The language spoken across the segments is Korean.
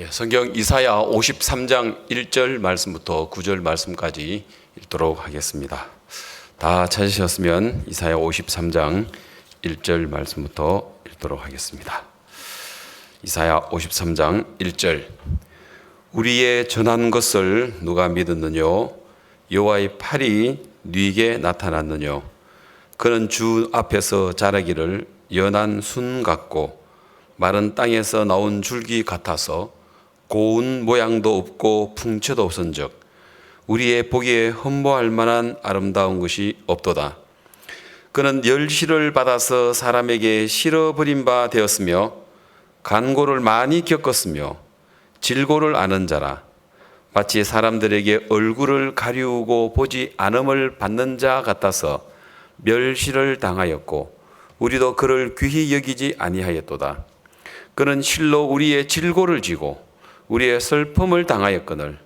성경 이사야 53장 1절 말씀부터 9절 말씀까지 읽도록 하겠습니다. 다 찾으셨으면 이사야 53장 1절 말씀부터 읽도록 하겠습니다. 이사야 53장 1절. 우리의 전한 것을 누가 믿었느뇨? 여호와의 팔이 네게 나타났느뇨? 그는 주 앞에서 자라기를 연한 순 같고 마른 땅에서 나온 줄기 같아서 고운 모양도 없고 풍채도 없은즉 우리의 보기에 흠모할 만한 아름다운 것이 없도다. 그는 열시를 받아서 사람에게 실어버린 바 되었으며 간고를 많이 겪었으며 질고를 아는 자라. 마치 사람들에게 얼굴을 가리우고 보지 않음을 받는 자 같아서 멸시를 당하였고 우리도 그를 귀히 여기지 아니하였도다. 그는 실로 우리의 질고를 지고 우리의 슬픔을 당하였거늘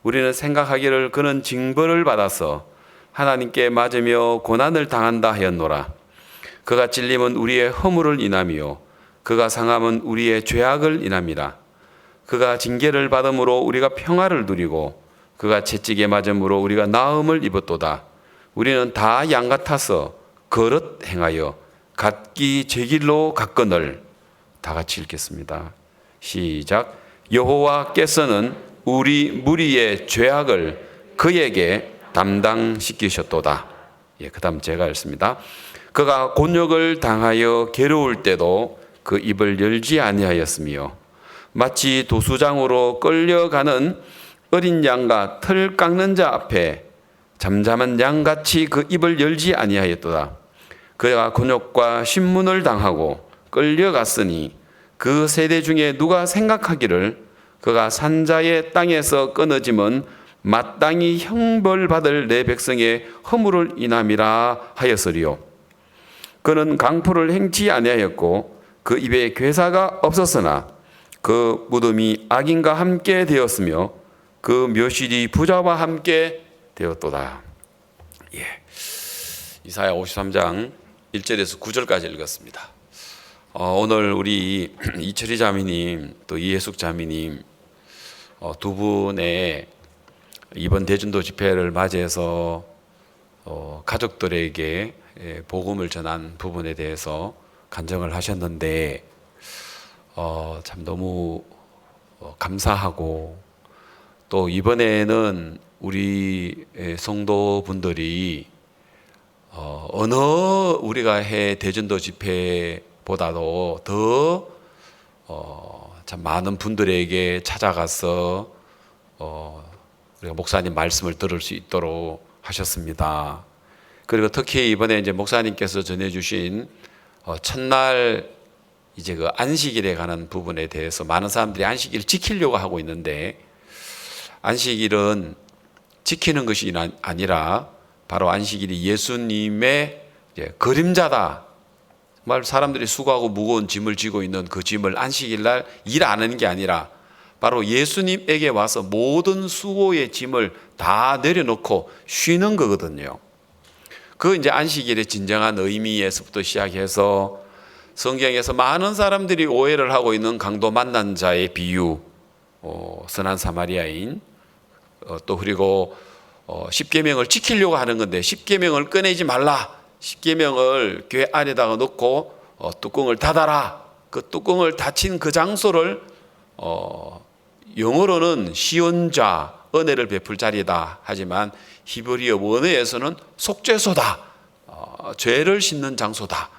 우리는 생각하기를 그는 징벌을 받아서 하나님께 맞으며 고난을 당한다 하였노라. 그가 찔림은 우리의 허물을 인함이요 그가 상함은 우리의 죄악을 인함이라. 그가 징계를 받음으로 우리가 평화를 누리고 그가 채찍에 맞음으로 우리가 나음을 입었도다. 우리는 다 양 같아서 거릇 행하여 각기 제 길로 갔거늘. 다 같이 읽겠습니다. 시작. 여호와께서는 우리 무리의 죄악을 그에게 담당시키셨도다. 그 다음 제가 읽습니다. 그가 곤욕을 당하여 괴로울 때도 그 입을 열지 아니하였으며 마치 도수장으로 끌려가는 어린 양과 털 깎는 자 앞에 잠잠한 양같이 그 입을 열지 아니하였도다. 그가 곤욕과 신문을 당하고 끌려갔으니 그 세대 중에 누가 생각하기를 그가 산자의 땅에서 끊어짐은 마땅히 형벌받을 내 백성의 허물을 인함이라 하였으리요. 그는 강포를 행치 아니하였고 그 입에 괴사가 없었으나 그 무덤이 악인과 함께 되었으며 그 묘실이 부자와 함께 되었도다. 이사야 53장 1절에서 9절까지 읽었습니다. 오늘 우리 이철희 자매님 또 이혜숙 자매님 두 분의 이번 대전도 집회를 맞이해서 가족들에게 복음을 전한 부분에 대해서 간증을 하셨는데 참 너무 감사하고 또 이번에는 우리 성도분들이 어느 우리가 해 대전도 집회 보다도 더 참 많은 분들에게 찾아가서 우리가 목사님 말씀을 들을 수 있도록 하셨습니다. 그리고 특히 이번에 이제 목사님께서 전해주신 첫날 이제 그 안식일에 관한 부분에 대해서 많은 사람들이 안식일을 지키려고 하고 있는데 안식일은 지키는 것이 아니라 바로 안식일이 예수님의 그림자다. 정말 사람들이 수고하고 무거운 짐을 지고 있는 그 짐을 안식일 날 일 안 하는 게 아니라 바로 예수님에게 와서 모든 수고의 짐을 다 내려놓고 쉬는 거거든요. 그 이제 안식일의 진정한 의미에서부터 시작해서 성경에서 많은 사람들이 오해를 하고 있는 강도 만난 자의 비유, 선한 사마리아인, 또 그리고 십계명을 지키려고 하는 건데 십계명을 꺼내지 말라. 십계명을 교회 안에다가 놓고 뚜껑을 닫아라. 그 뚜껑을 닫힌 그 장소를 영어로는 시온자, 은혜를 베풀 자리다 하지만 히브리어 원어에서는 속죄소다. 죄를 씻는 장소다.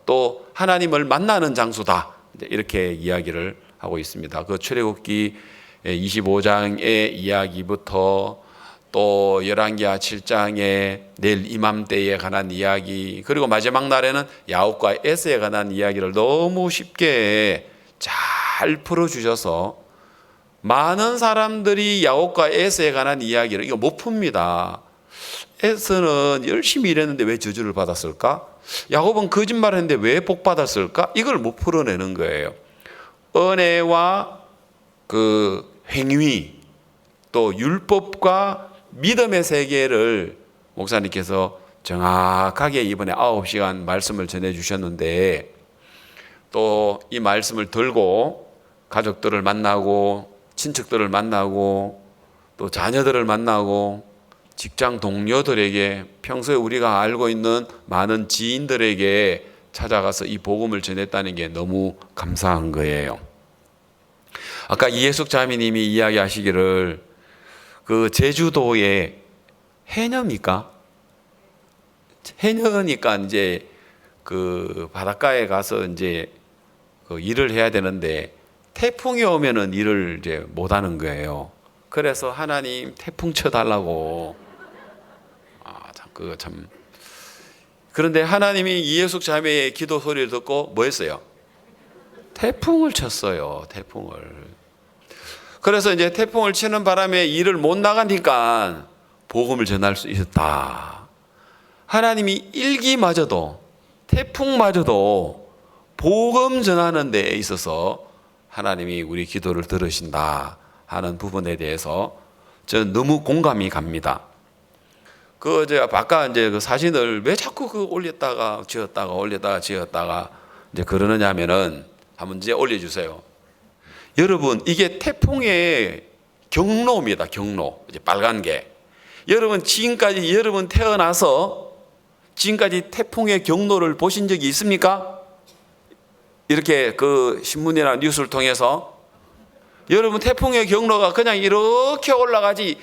또 하나님을 만나는 장소다. 이렇게 이야기를 하고 있습니다. 그 출애굽기 25장의 이야기부터 또 열왕기하 7장에 내일 이맘때에 관한 이야기, 그리고 마지막 날에는 야곱과 에서에 관한 이야기를 너무 쉽게 잘 풀어주셔서 많은 사람들이 야곱과 에서에 관한 이야기를 이거 못 풉니다. 에서는 열심히 일했는데 왜 저주를 받았을까? 야곱은 거짓말했는데 왜 복 받았을까? 이걸 못 풀어내는 거예요. 은혜와 그 행위 또 율법과 믿음의 세계를 목사님께서 정확하게 이번에 9시간 말씀을 전해 주셨는데 또 이 말씀을 들고 가족들을 만나고 친척들을 만나고 또 자녀들을 만나고 직장 동료들에게 평소에 우리가 알고 있는 많은 지인들에게 찾아가서 이 복음을 전했다는 게 너무 감사한 거예요. 아까 이해숙 자매님이 이야기하시기를 그 제주도에 해녀입니까? 해녀니까 이제 그 바닷가에 가서 이제 그 일을 해야 되는데 태풍이 오면은 일을 이제 못 하는 거예요. 그래서 하나님 태풍 쳐달라고. 그거 참. 그런데 하나님이 이해숙 자매의 기도 소리를 듣고 뭐 했어요? 태풍을 쳤어요. 태풍을. 그래서 이제 태풍을 치는 바람에 일을 못 나가니까 복음을 전할 수 있었다. 하나님이 일기마저도 태풍마저도 복음 전하는 데 있어서 하나님이 우리 기도를 들으신다 하는 부분에 대해서 저는 너무 공감이 갑니다. 제가 아까 이제 그 사진을 왜 자꾸 그 올렸다가 지었다가 이제 그러느냐면은 한번 이제 올려주세요. 여러분, 이게 태풍의 경로입니다. 경로. 이제 빨간 게. 여러분, 지금까지 여러분 태어나서 지금까지 태풍의 경로를 보신 적이 있습니까? 이렇게 그 신문이나 뉴스를 통해서 여러분 태풍의 경로가 그냥 이렇게 올라가지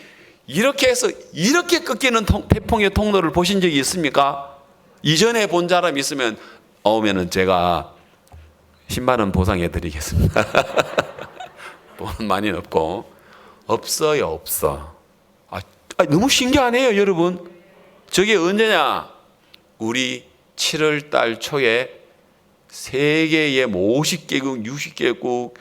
이렇게 해서 이렇게 꺾이는 태풍의 통로를 보신 적이 있습니까? 이전에 본 사람 있으면 오면은 제가 10만 원 보상해 드리겠습니다. 돈 많이 없고 없어요. 없어. 너무 신기하네요, 여러분. 저게 언제냐? 우리 7월 달 초에 세계의 50개국, 60개국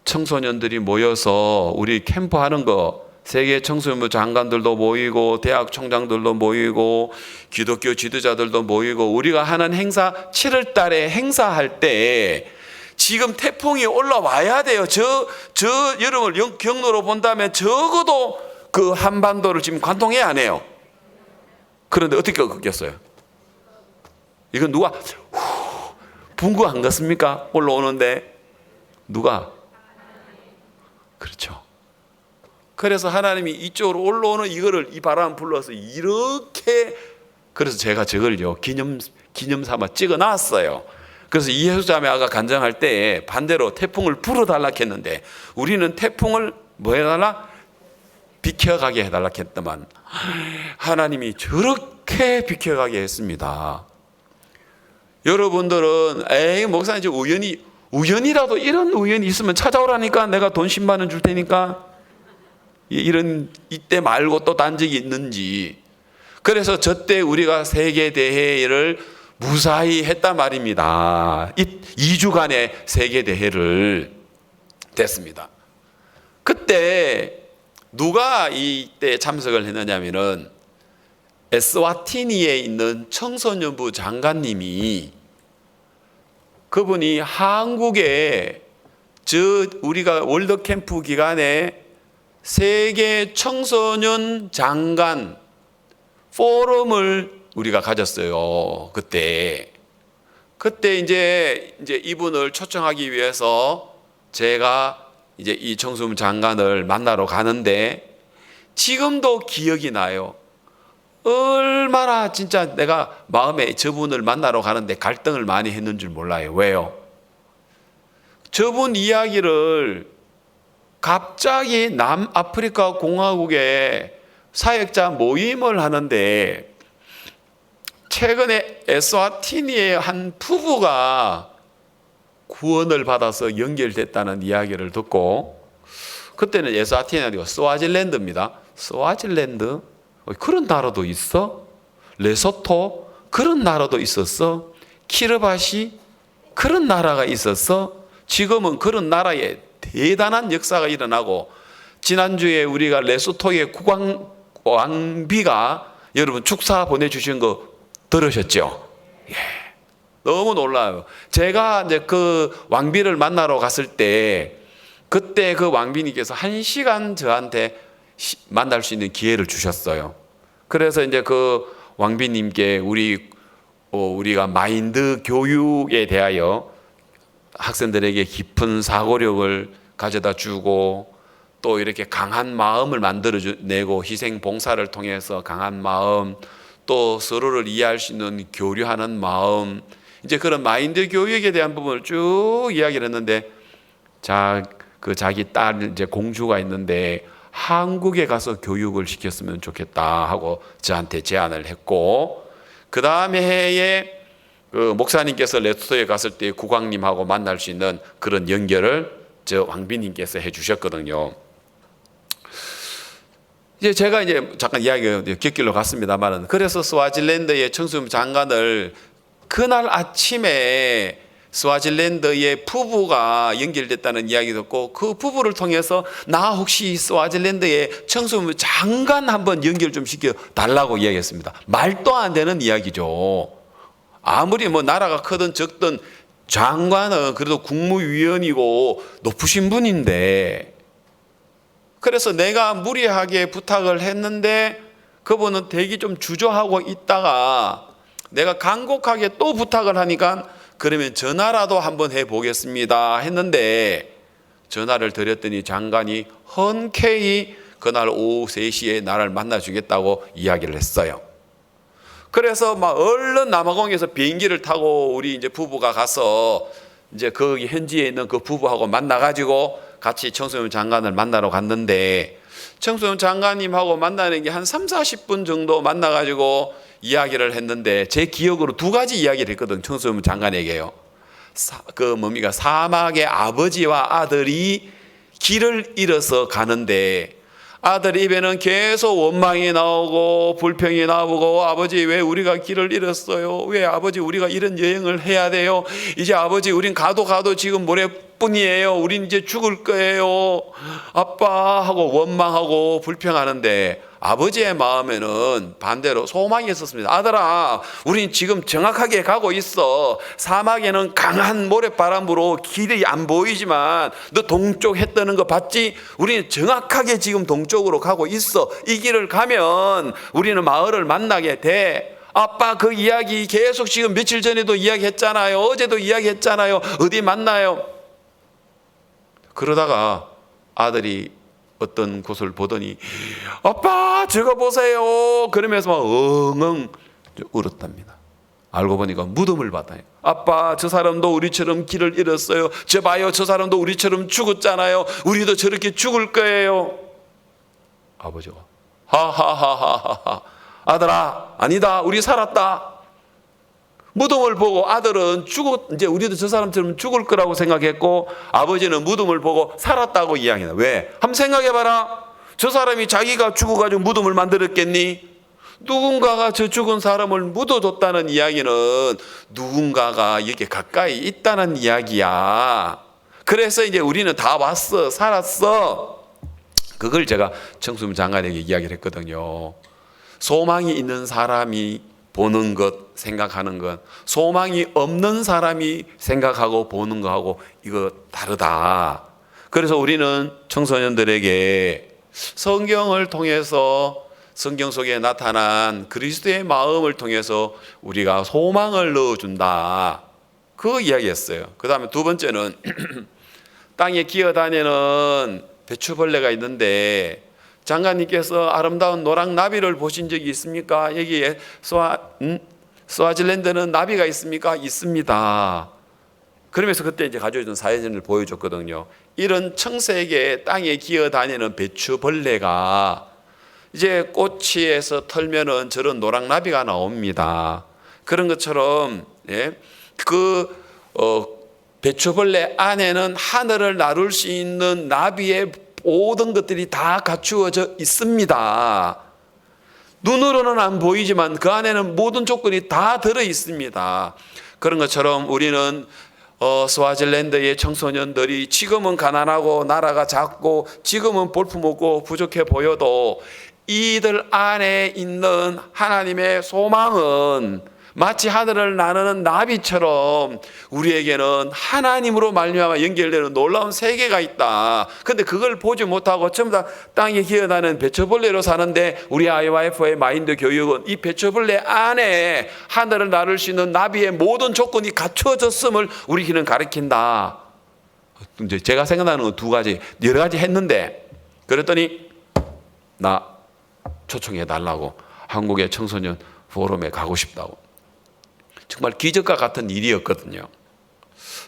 청소년들이 모여서 우리 캠프하는 거, 세계 청소년부 장관들도 모이고 대학 총장들도 모이고 기독교 지도자들도 모이고 우리가 하는 행사 7월 달에 행사할 때 지금 태풍이 올라와야 돼요. 여러분 경로로 본다면 적어도 그 한반도를 지금 관통해야 하네요. 그런데 어떻게 꺾였어요? 이건 누가 분구한 것입니까? 올라오는데 누가? 그렇죠. 그래서 하나님이 이쪽으로 올라오는 이 바람 불러서 이렇게, 그래서 제가 저걸요 기념 삼아 찍어 놨어요. 그래서 이해숙 자매 아까 간증할 때 반대로 태풍을 불어달라 했는데 우리는 태풍을 뭐 해달라? 비켜가게 해달라 했더만 하나님이 저렇게 비켜가게 했습니다. 여러분들은 목사님 이제 우연이라도 이런 우연이 있으면 찾아오라니까 내가 돈 10만 원 줄 테니까 이때 말고 또 딴 적이 있는지. 그래서 저때 우리가 세계대회를 무사히 했단 말입니다. 2주간의 세계대회를 됐습니다. 그때 누가 이때 참석을 했느냐면은 에스와티니에 있는 청소년부 장관님이, 그분이 한국에 우리가 월드캠프 기간에 세계 청소년 장관 포럼을 우리가 가졌어요. 그때 이제 이분을 초청하기 위해서 제가 이제 이 청소년 장관을 만나러 가는데 지금도 기억이 나요. 얼마나 진짜 내가 마음에 저분을 만나러 가는데 갈등을 많이 했는 줄 몰라요. 왜요? 저분 이야기를 갑자기 남아프리카 공화국에 사역자 모임을 하는데 최근에 에스와티니의 한 부부가 구원을 받아서 연결됐다는 이야기를 듣고, 그때는 에스와티니가 아니고 스와질랜드입니다. 스와질랜드? 그런 나라도 있어? 레소토? 그런 나라도 있었어? 키르바시? 그런 나라가 있었어? 지금은 그런 나라에 대단한 역사가 일어나고, 지난주에 우리가 레소토의 국왕 왕비가 여러분 축사 보내주신 거 들으셨죠? 예. 너무 놀라요. 제가 이제 그 왕비를 만나러 갔을 때 그때 그 왕비님께서 1시간 저한테 만날 수 있는 기회를 주셨어요. 그래서 이제 그 왕비님께 우리가 마인드 교육에 대하여 학생들에게 깊은 사고력을 가져다 주고 또 이렇게 강한 마음을 만들어내고 희생 봉사를 통해서 강한 마음, 또 서로를 이해할 수 있는 교류하는 마음, 이제 그런 마인드 교육에 대한 부분을 쭉 이야기를 했는데, 자기 딸 이제 공주가 있는데 한국에 가서 교육을 시켰으면 좋겠다 하고 저한테 제안을 했고, 그 다음에 해에 그 목사님께서 레토소에 갔을 때 국왕님하고 만날 수 있는 그런 연결을 저 왕비님께서 해주셨거든요. 이제 제가 이제 잠깐 이야기가 곁길로 갔습니다만은, 그래서 스와질랜드의 청소년 장관을 그날 아침에 스와질랜드의 부부가 연결됐다는 이야기 듣고 그 부부를 통해서 나 혹시 스와질랜드의 청소년 장관 한번 연결 좀 시켜 달라고 이야기했습니다. 말도 안 되는 이야기죠. 아무리 뭐 나라가 크든 적든 장관은 그래도 국무위원이고 높으신 분인데, 그래서 내가 무리하게 부탁을 했는데 그분은 되게 좀 주저하고 있다가 내가 간곡하게 또 부탁을 하니까 그러면 전화라도 한번 해보겠습니다 했는데, 전화를 드렸더니 장관이 흔쾌히 그날 오후 3시에 나를 만나주겠다고 이야기를 했어요. 그래서 막 얼른 남아공에서 비행기를 타고 우리 이제 부부가 가서 이제 거기 현지에 있는 그 부부하고 만나가지고 같이 청소년 장관을 만나러 갔는데, 청소년 장관님하고 만나는 게 한 30-40분 정도 만나가지고 이야기를 했는데, 제 기억으로 2가지 이야기를 했거든. 청소년 장관에게요. 사막의 아버지와 아들이 길을 잃어서 가는데 아들 입에는 계속 원망이 나오고 불평이 나오고, 아버지 왜 우리가 길을 잃었어요? 왜 아버지 우리가 이런 여행을 해야 돼요? 이제 아버지 우린 가도 지금 모레뿐이에요. 우린 이제 죽을 거예요. 아빠 하고 원망하고 불평하는데, 아버지의 마음에는 반대로 소망이 있었습니다. 아들아, 우린 지금 정확하게 가고 있어. 사막에는 강한 모래바람으로 길이 안 보이지만 너 동쪽 해 뜨는 거 봤지? 우리는 정확하게 지금 동쪽으로 가고 있어. 이 길을 가면 우리는 마을을 만나게 돼. 아빠 그 이야기 계속 지금 며칠 전에도 이야기했잖아요. 어제도 이야기했잖아요. 어디 만나요? 그러다가 아들이 어떤 곳을 보더니 아빠 저거 보세요 그러면서 막 엉엉 울었답니다. 알고 보니까 무덤을 받아요. 아빠 저 사람도 우리처럼 길을 잃었어요. 저 봐요 저 사람도 우리처럼 죽었잖아요. 우리도 저렇게 죽을 거예요. 아버지가 하하하하하, 아들아 아니다 우리 살았다. 무덤을 보고 아들은 이제 우리도 저 사람처럼 죽을 거라고 생각했고, 아버지는 무덤을 보고 살았다고 이야기해요. 왜? 한번 생각해봐라. 저 사람이 자기가 죽어가지고 무덤을 만들었겠니? 누군가가 저 죽은 사람을 묻어줬다는 이야기는 누군가가 여기 가까이 있다는 이야기야. 그래서 이제 우리는 다 왔어, 살았어. 그걸 제가 청소년 장관에게 이야기를 했거든요. 소망이 있는 사람이 보는 것, 생각하는 것, 소망이 없는 사람이 생각하고 보는 것하고 이거 다르다. 그래서 우리는 청소년들에게 성경을 통해서, 성경 속에 나타난 그리스도의 마음을 통해서 우리가 소망을 넣어준다. 그 이야기였어요. 그 다음에 2번째는 땅에 기어다니는 배추벌레가 있는데, 장관님께서 아름다운 노랑나비를 보신 적이 있습니까? 여기에 스와질랜드는 나비가 있습니까? 있습니다. 그러면서 그때 이제 가져오던 사진을 보여줬거든요. 이런 청색의 땅에 기어다니는 배추벌레가 이제 꼬치에서 털면은 저런 노랑나비가 나옵니다. 그런 것처럼 배추벌레 안에는 하늘을 나를 수 있는 나비의 모든 것들이 다 갖추어져 있습니다. 눈으로는 안 보이지만 그 안에는 모든 조건이 다 들어 있습니다. 그런 것처럼 우리는 스와질랜드의 청소년들이 지금은 가난하고 나라가 작고 지금은 볼품없고 부족해 보여도 이들 안에 있는 하나님의 소망은 마치 하늘을 나르는 나비처럼 우리에게는 하나님으로 말미암아 연결되는 놀라운 세계가 있다. 근데 그걸 보지 못하고 전부 다 땅에 기어나는 배처벌레로 사는데 우리 IYF의 마인드 교육은 이 배처벌레 안에 하늘을 나를 수 있는 나비의 모든 조건이 갖춰졌음을 우리에게는 가르친다. 이제 제가 생각나는 건 두 가지, 여러 가지 했는데 그랬더니 나 초청해 달라고, 한국의 청소년 포럼에 가고 싶다고. 정말 기적과 같은 일이었거든요.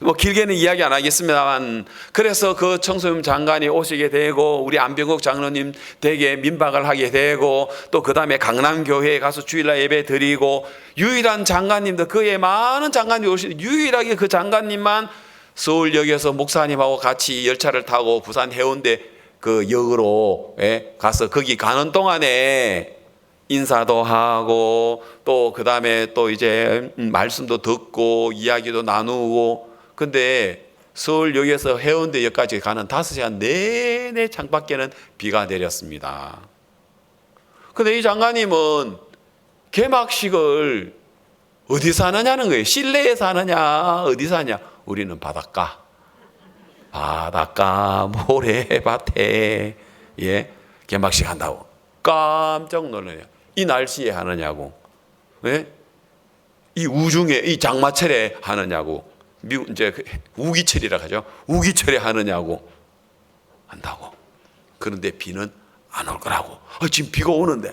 뭐 길게는 이야기 안 하겠습니다만, 그래서 그 청소년 장관이 오시게 되고 우리 안병국 장로님 댁에 민박을 하게 되고 또 그 다음에 강남교회에 가서 주일날 예배 드리고, 유일한 장관님도, 그의 많은 장관님이 오시는데 유일하게 그 장관님만 서울역에서 목사님하고 같이 열차를 타고 부산 해운대 그 역으로 가서 거기 가는 동안에 인사도 하고 또 그 다음에 또 이제 말씀도 듣고 이야기도 나누고. 근데 서울역에서 해운대역까지 가는 5시간 내내 창밖에는 비가 내렸습니다. 근데 이 장관님은 개막식을 어디서 하느냐는 거예요. 실내에서 하느냐 어디서 하냐. 우리는 바닷가, 모래밭에 개막식 한다고. 깜짝 놀라요. 이 날씨에 하느냐고, 이 우중에, 이 장마철에 하느냐고, 미국 이제 우기철이라 하죠. 우기철에 하느냐고 한다고. 그런데 비는 안 올 거라고. 지금 비가 오는데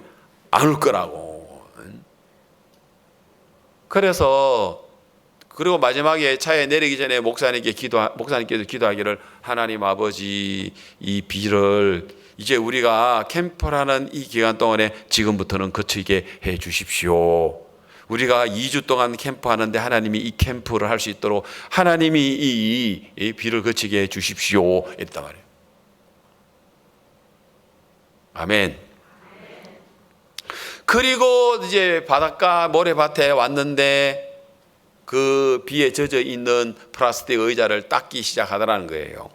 안 올 거라고. 그래서 그리고 마지막에 차에 내리기 전에 목사님께서 기도하기를, 하나님 아버지, 이 비를 이제 우리가 캠프라는 이 기간 동안에 지금부터는 그치게 해 주십시오. 우리가 2주 동안 캠프하는데 하나님이 이 캠프를 할 수 있도록 하나님이 이 비를 그치게 해 주십시오. 이랬단 말이에요. 아멘. 그리고 이제 바닷가 모래밭에 왔는데 그 비에 젖어 있는 플라스틱 의자를 닦기 시작하더라는 거예요.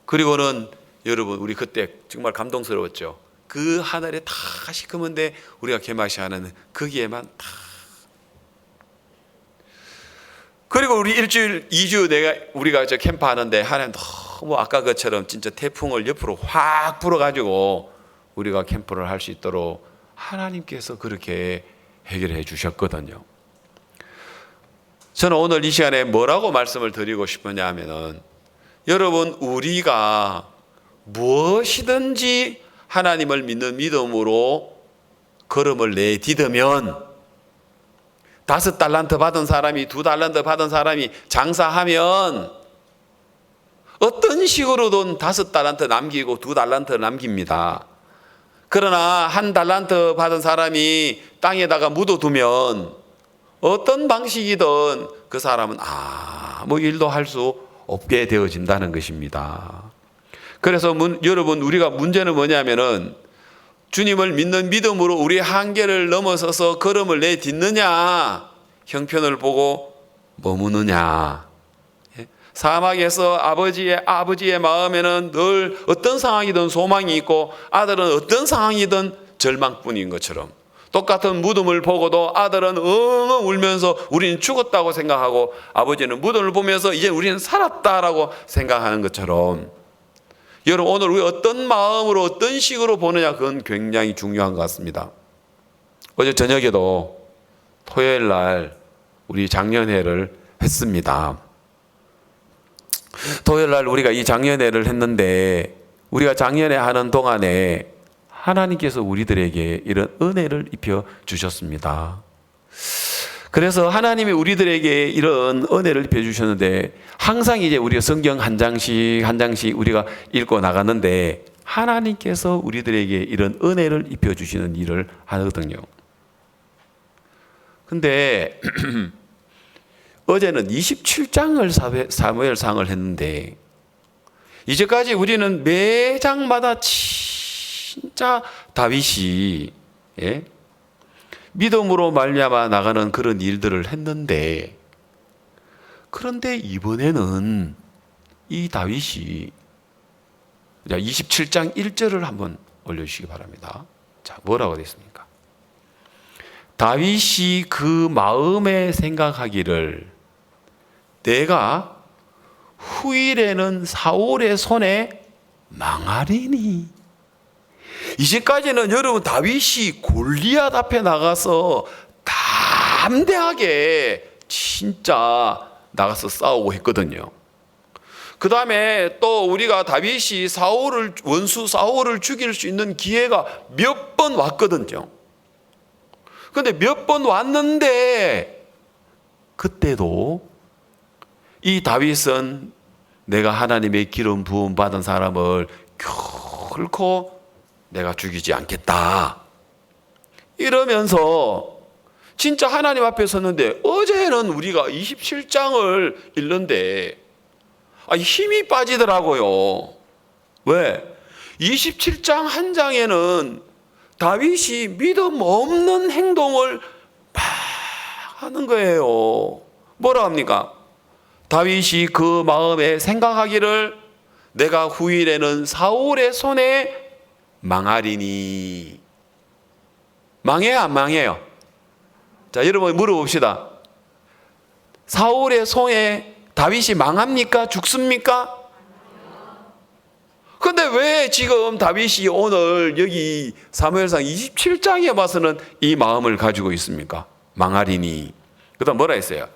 그리고는 여러분, 우리 그때 정말 감동스러웠죠. 그 하늘에 다 시커먼데 우리가 개막식하는 거기에만 다. 그리고 우리 1주일, 2주 우리가 저 캠프하는데 하나님 너무 아까 것처럼 진짜 태풍을 옆으로 확 불어가지고 우리가 캠프를 할 수 있도록 하나님께서 그렇게 해결해 주셨거든요. 저는 오늘 이 시간에 뭐라고 말씀을 드리고 싶으냐 하면은, 여러분, 우리가 무엇이든지 하나님을 믿는 믿음으로 걸음을 내디디면 5달란트 받은 사람이 2달란트 받은 사람이 장사하면 어떤 식으로든 5달란트 남기고 2달란트 남깁니다. 그러나 1달란트 받은 사람이 땅에다가 묻어두면 어떤 방식이든 그 사람은 아무 일도 할 수 없게 되어진다는 것입니다. 그래서 여러분, 우리가 문제는 뭐냐면은 주님을 믿는 믿음으로 우리의 한계를 넘어서서 걸음을 내딛느냐, 형편을 보고 머무느냐. 사막에서 아버지의 마음에는 늘 어떤 상황이든 소망이 있고 아들은 어떤 상황이든 절망뿐인 것처럼, 똑같은 무덤을 보고도 아들은 엉엉 울면서 우리는 죽었다고 생각하고 아버지는 무덤을 보면서 이제 우리는 살았다라고 생각하는 것처럼, 여러분, 오늘 우리 어떤 마음으로 어떤 식으로 보느냐, 그건 굉장히 중요한 것 같습니다. 어제 저녁에도 토요일 날 우리 장년회를 했습니다. 토요일 날 우리가 이 장년회를 했는데, 우리가 장년회 하는 동안에 하나님께서 우리들에게 이런 은혜를 입혀 주셨습니다. 그래서 하나님이 우리들에게 이런 은혜를 입혀 주셨는데, 항상 이제 우리가 성경 한 장씩 우리가 읽고 나갔는데, 하나님께서 우리들에게 이런 은혜를 입혀 주시는 일을 하거든요. 근데 어제는 27장을 사무엘상을 했는데, 이제까지 우리는 매 장마다 진짜 다윗이 믿음으로 말미암아 나가는 그런 일들을 했는데, 그런데 이번에는 이 다윗이 27장 1절을 한번 올려주시기 바랍니다. 자, 뭐라고 되어 있습니까? 다윗이 그 마음에 생각하기를 내가 후일에는 사울의 손에 망하리니. 이제까지는 여러분 다윗이 골리앗 앞에 나가서 담대하게 진짜 나가서 싸우고 했거든요. 그 다음에 또 우리가 다윗이 원수 사울을 죽일 수 있는 기회가 몇 번 왔거든요. 근데 몇 번 왔는데 그때도 이 다윗은 내가 하나님의 기름 부음 받은 사람을 결코 내가 죽이지 않겠다 이러면서 진짜 하나님 앞에 섰는데, 어제는 우리가 27장을 읽는데 힘이 빠지더라고요. 왜? 27장 한 장에는 다윗이 믿음 없는 행동을 막 하는 거예요. 뭐라 합니까? 다윗이 그 마음에 생각하기를 내가 후일에는 사울의 손에 망하리니. 망해요, 안 망해요? 자, 여러분 물어봅시다. 사울의 손에 다윗이 망합니까? 죽습니까? 근데 왜 지금 다윗이 오늘 여기 사무엘상 27장에 와서는 이 마음을 가지고 있습니까? 망하리니. 그 다음 뭐라 했어요?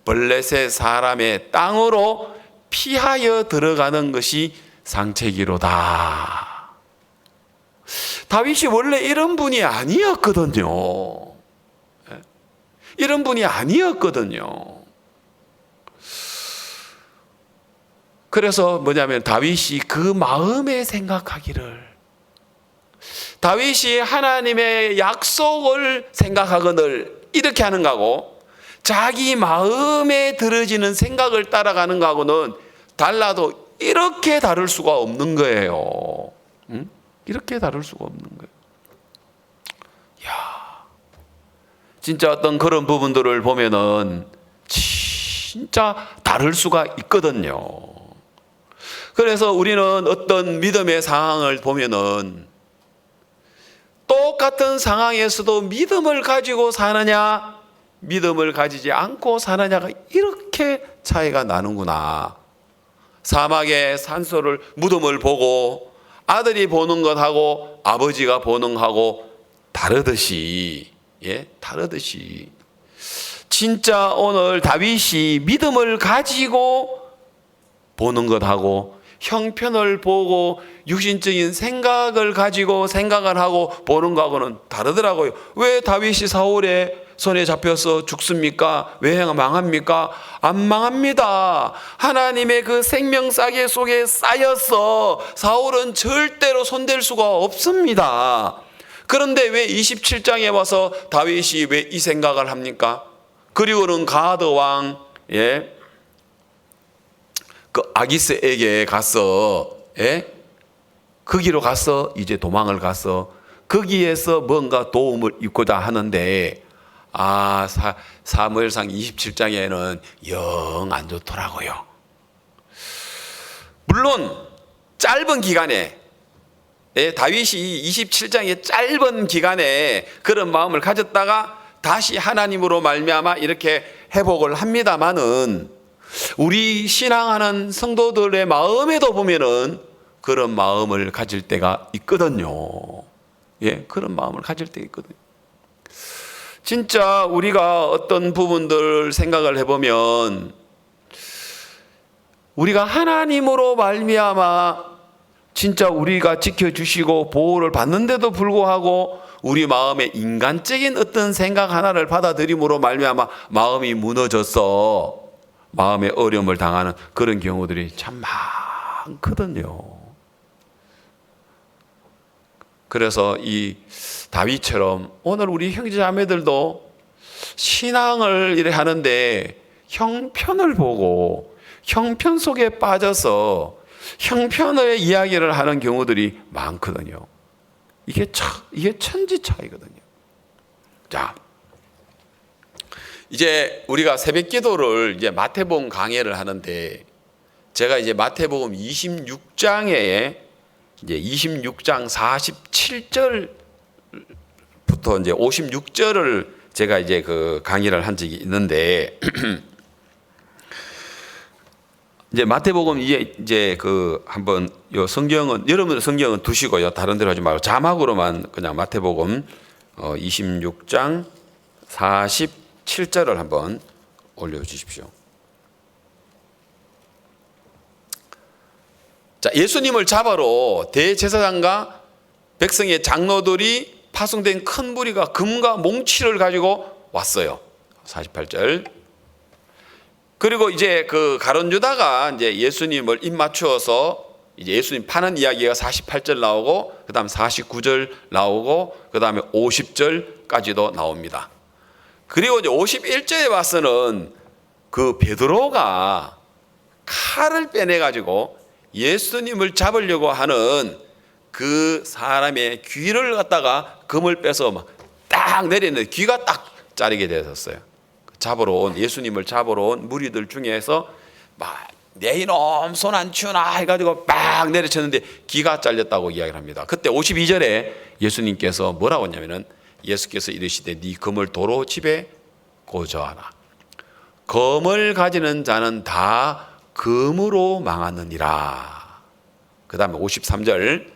블레셋 사람의 땅으로 피하여 들어가는 것이 상책이로다. 다윗이 원래 이런 분이 아니었거든요. 이런 분이 아니었거든요. 그래서 뭐냐면 다윗이 그 마음에 생각하기를, 다윗이 하나님의 약속을 생각하거늘 이렇게 하는 거하고 자기 마음에 들어지는 생각을 따라가는 거하고는 달라도 이렇게 다를 수가 없는 거예요. 응? 이렇게 다를 수가 없는 거예요. 야, 진짜 어떤 그런 부분들을 보면은 진짜 다를 수가 있거든요. 그래서 우리는 어떤 믿음의 상황을 보면은 똑같은 상황에서도 믿음을 가지고 사느냐, 믿음을 가지지 않고 사느냐가 이렇게 차이가 나는구나. 사막의 산소를, 무덤을 보고 아들이 보는 것하고 아버지가 보는 것하고 다르듯이, 다르듯이 진짜 오늘 다윗이 믿음을 가지고 보는 것하고 형편을 보고 육신적인 생각을 가지고 생각을 하고 보는 거하고는 다르더라고요. 왜 다윗이 사울의 손에 잡혀서 죽습니까? 왜 망합니까? 안 망합니다. 하나님의 그 생명싸개 속에 쌓여서 사울은 절대로 손댈 수가 없습니다. 그런데 왜 27장에 와서 다윗이 왜 이 생각을 합니까? 그리고는 가드 왕, 그 아기스에게 가서, 거기로 가서 이제 도망을 가서 거기에서 뭔가 도움을 입고자 하는데, 사무엘상 27장에는 영 안 좋더라고요. 물론 짧은 기간에, 다윗이 27장의 짧은 기간에 그런 마음을 가졌다가 다시 하나님으로 말미암아 이렇게 회복을 합니다마는, 우리 신앙하는 성도들의 마음에도 보면은 그런 마음을 가질 때가 있거든요. 그런 마음을 가질 때가 있거든요. 진짜 우리가 어떤 부분들 생각을 해보면, 우리가 하나님으로 말미암아 진짜 우리가 지켜주시고 보호를 받는데도 불구하고 우리 마음에 인간적인 어떤 생각 하나를 받아들임으로 말미암아 마음이 무너져서 마음의 어려움을 당하는 그런 경우들이 참 많거든요. 그래서 이 다윗처럼 오늘 우리 형제자매들도 신앙을 이렇게 하는데 형편을 보고 형편 속에 빠져서 형편의 이야기를 하는 경우들이 많거든요. 이게 천지 차이거든요. 자, 이제 우리가 새벽 기도를 이제 마태복음 강해를 하는데, 제가 이제 마태복음 26장에 이제 26장 47절부터 이제 56절을 제가 이제 그 강의를 한 적이 있는데 이제 마태복음 이제 그 한번 요 성경은 여러분들 성경은 두시고요. 다른 데로 하지 말고 자막으로만 그냥 마태복음 26장 47절을 한번 올려 주십시오. 자, 예수님을 잡아러 대제사장과 백성의 장로들이 파송된 큰 무리가 금과 몽치를 가지고 왔어요. 48절. 그리고 이제 그 가룟 유다가 이제 예수님을 입 맞추어서 이제 예수님 파는 이야기가 48절 나오고 그다음 49절 나오고 그다음에 50절까지도 나옵니다. 그리고 이제 51절에 와서는 그 베드로가 칼을 빼내 가지고 예수님을 잡으려고 하는 그 사람의 귀를 갖다가 금을 빼서 막 딱 내렸는데 귀가 딱 자르게 되었어요. 예수님을 잡으러 온 무리들 중에서 막 내 이놈 손 안 치우나 해가지고 막 내려쳤는데 귀가 잘렸다고 이야기를 합니다. 그때 52절에 예수님께서 뭐라고 했냐면은 예수께서 이르시되 네 금을 도로 집에 고저하라. 검을 가지는 자는 다 금으로 망하느니라. 그 다음에 53절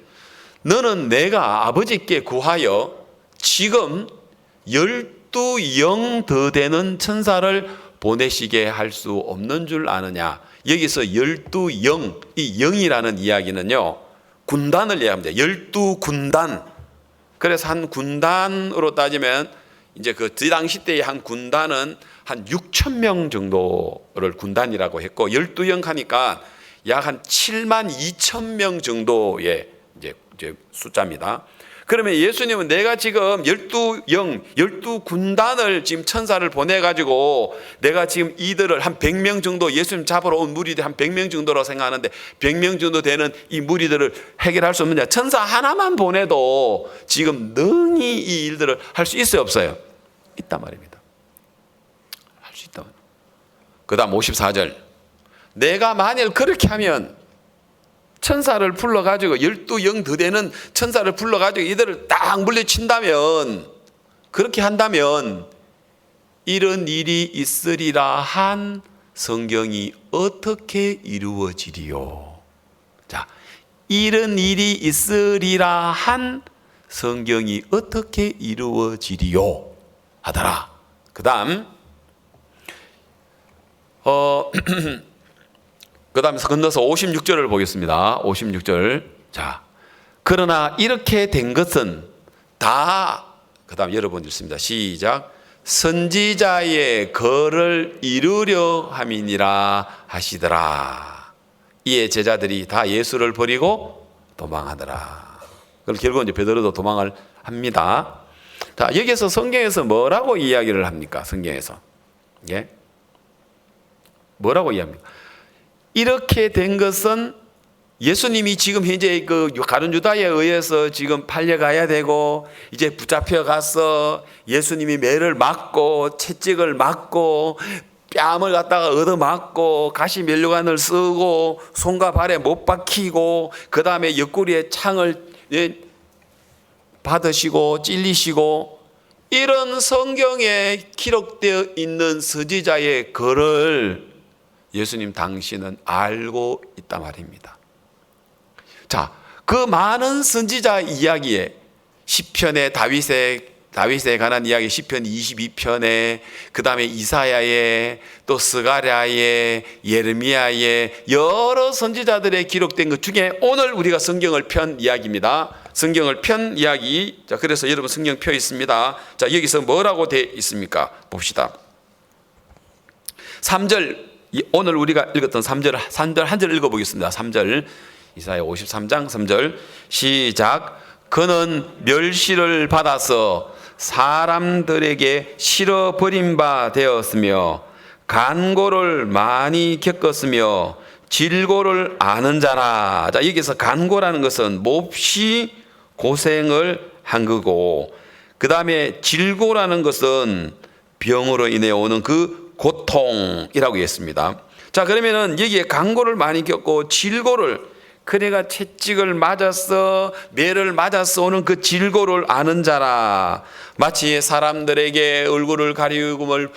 너는 내가 아버지께 구하여 지금 12영 더 되는 천사를 보내시게 할 수 없는 줄 아느냐. 여기서 12영, 이 영이라는 이야기는요 군단을 이야기합니다. 12군단. 그래서 한 군단으로 따지면 이제 그 당시 때의 한 군단은 한 6천 명 정도를 군단이라고 했고 12영 하니까 약 한 7만 2천 명 정도의 이제 숫자입니다. 그러면 예수님은 내가 지금 12영, 12군단을 지금 천사를 보내가지고 내가 지금 이들을 한 100명 정도 예수님 잡으러 온 무리들 한 100명 정도라고 생각하는데 100명 정도 되는 이 무리들을 해결할 수 없느냐. 천사 하나만 보내도 지금 능히 이 일들을 할 수 있어요, 없어요? 있단 말입니다. 할 수 있다. 그 다음 54절 내가 만일 그렇게 하면 천사를 불러가지고 12영 더 되는 천사를 불러가지고 이들을 딱 물리친다면 그렇게 한다면 이런 일이 있으리라 한 성경이 어떻게 이루어지리요? 자, 이런 일이 있으리라 한 성경이 어떻게 이루어지리요? 하더라. 그 다음 그 다음에 건너서 56절을 보겠습니다. 56절. 자, 그러나 이렇게 된 것은 다, 그 다음 여러분 읽습니다. 시작. 선지자의 글을 이루려 함이니라 하시더라. 이에 제자들이 다 예수를 버리고 도망하더라. 그럼 결국은 이제 베드로도 도망을 합니다. 자, 여기서 성경에서 뭐라고 이야기를 합니까? 성경에서. 예? 뭐라고 이야기합니까? 이렇게 된 것은 예수님이 지금 현재 그 가룟 유다에 의해서 지금 팔려가야 되고 이제 붙잡혀 가서 예수님이 매를 맞고 채찍을 맞고 뺨을 갖다가 얻어맞고 가시 면류관을 쓰고 손과 발에 못 박히고 그 다음에 옆구리에 창을 받으시고 찔리시고 이런 성경에 기록되어 있는 선지자의 글을 예수님 당신은 알고 있단 말입니다. 자, 그 많은 선지자 이야기에 시편에 다윗에 관한 이야기 시편 22편에 그 다음에 이사야에 또 스가랴에 예레미야에 여러 선지자들의 기록된 것 중에 오늘 우리가 성경을 편 이야기입니다. 성경을 편 이야기. 자, 그래서 여러분 성경 펴 있습니다. 자, 여기서 뭐라고 되어 있습니까? 봅시다. 3절 오늘 우리가 읽었던 3절 한 절 읽어보겠습니다. 3절 이사야 53장 3절 시작. 그는 멸시를 받아서 사람들에게 실어 버린 바 되었으며 간고를 많이 겪었으며 질고를 아는 자라. 자, 여기서 간고라는 것은 몹시 고생을 한 거고 그 다음에 질고라는 것은 병으로 인해 오는 그 고통이라고 했습니다. 자, 그러면은 여기에 간고를 많이 겪고 질고를 그네가 채찍을 맞았어, 매를 맞았어 오는 그 질고를 아는 자라. 마치 사람들에게 얼굴을 가리움을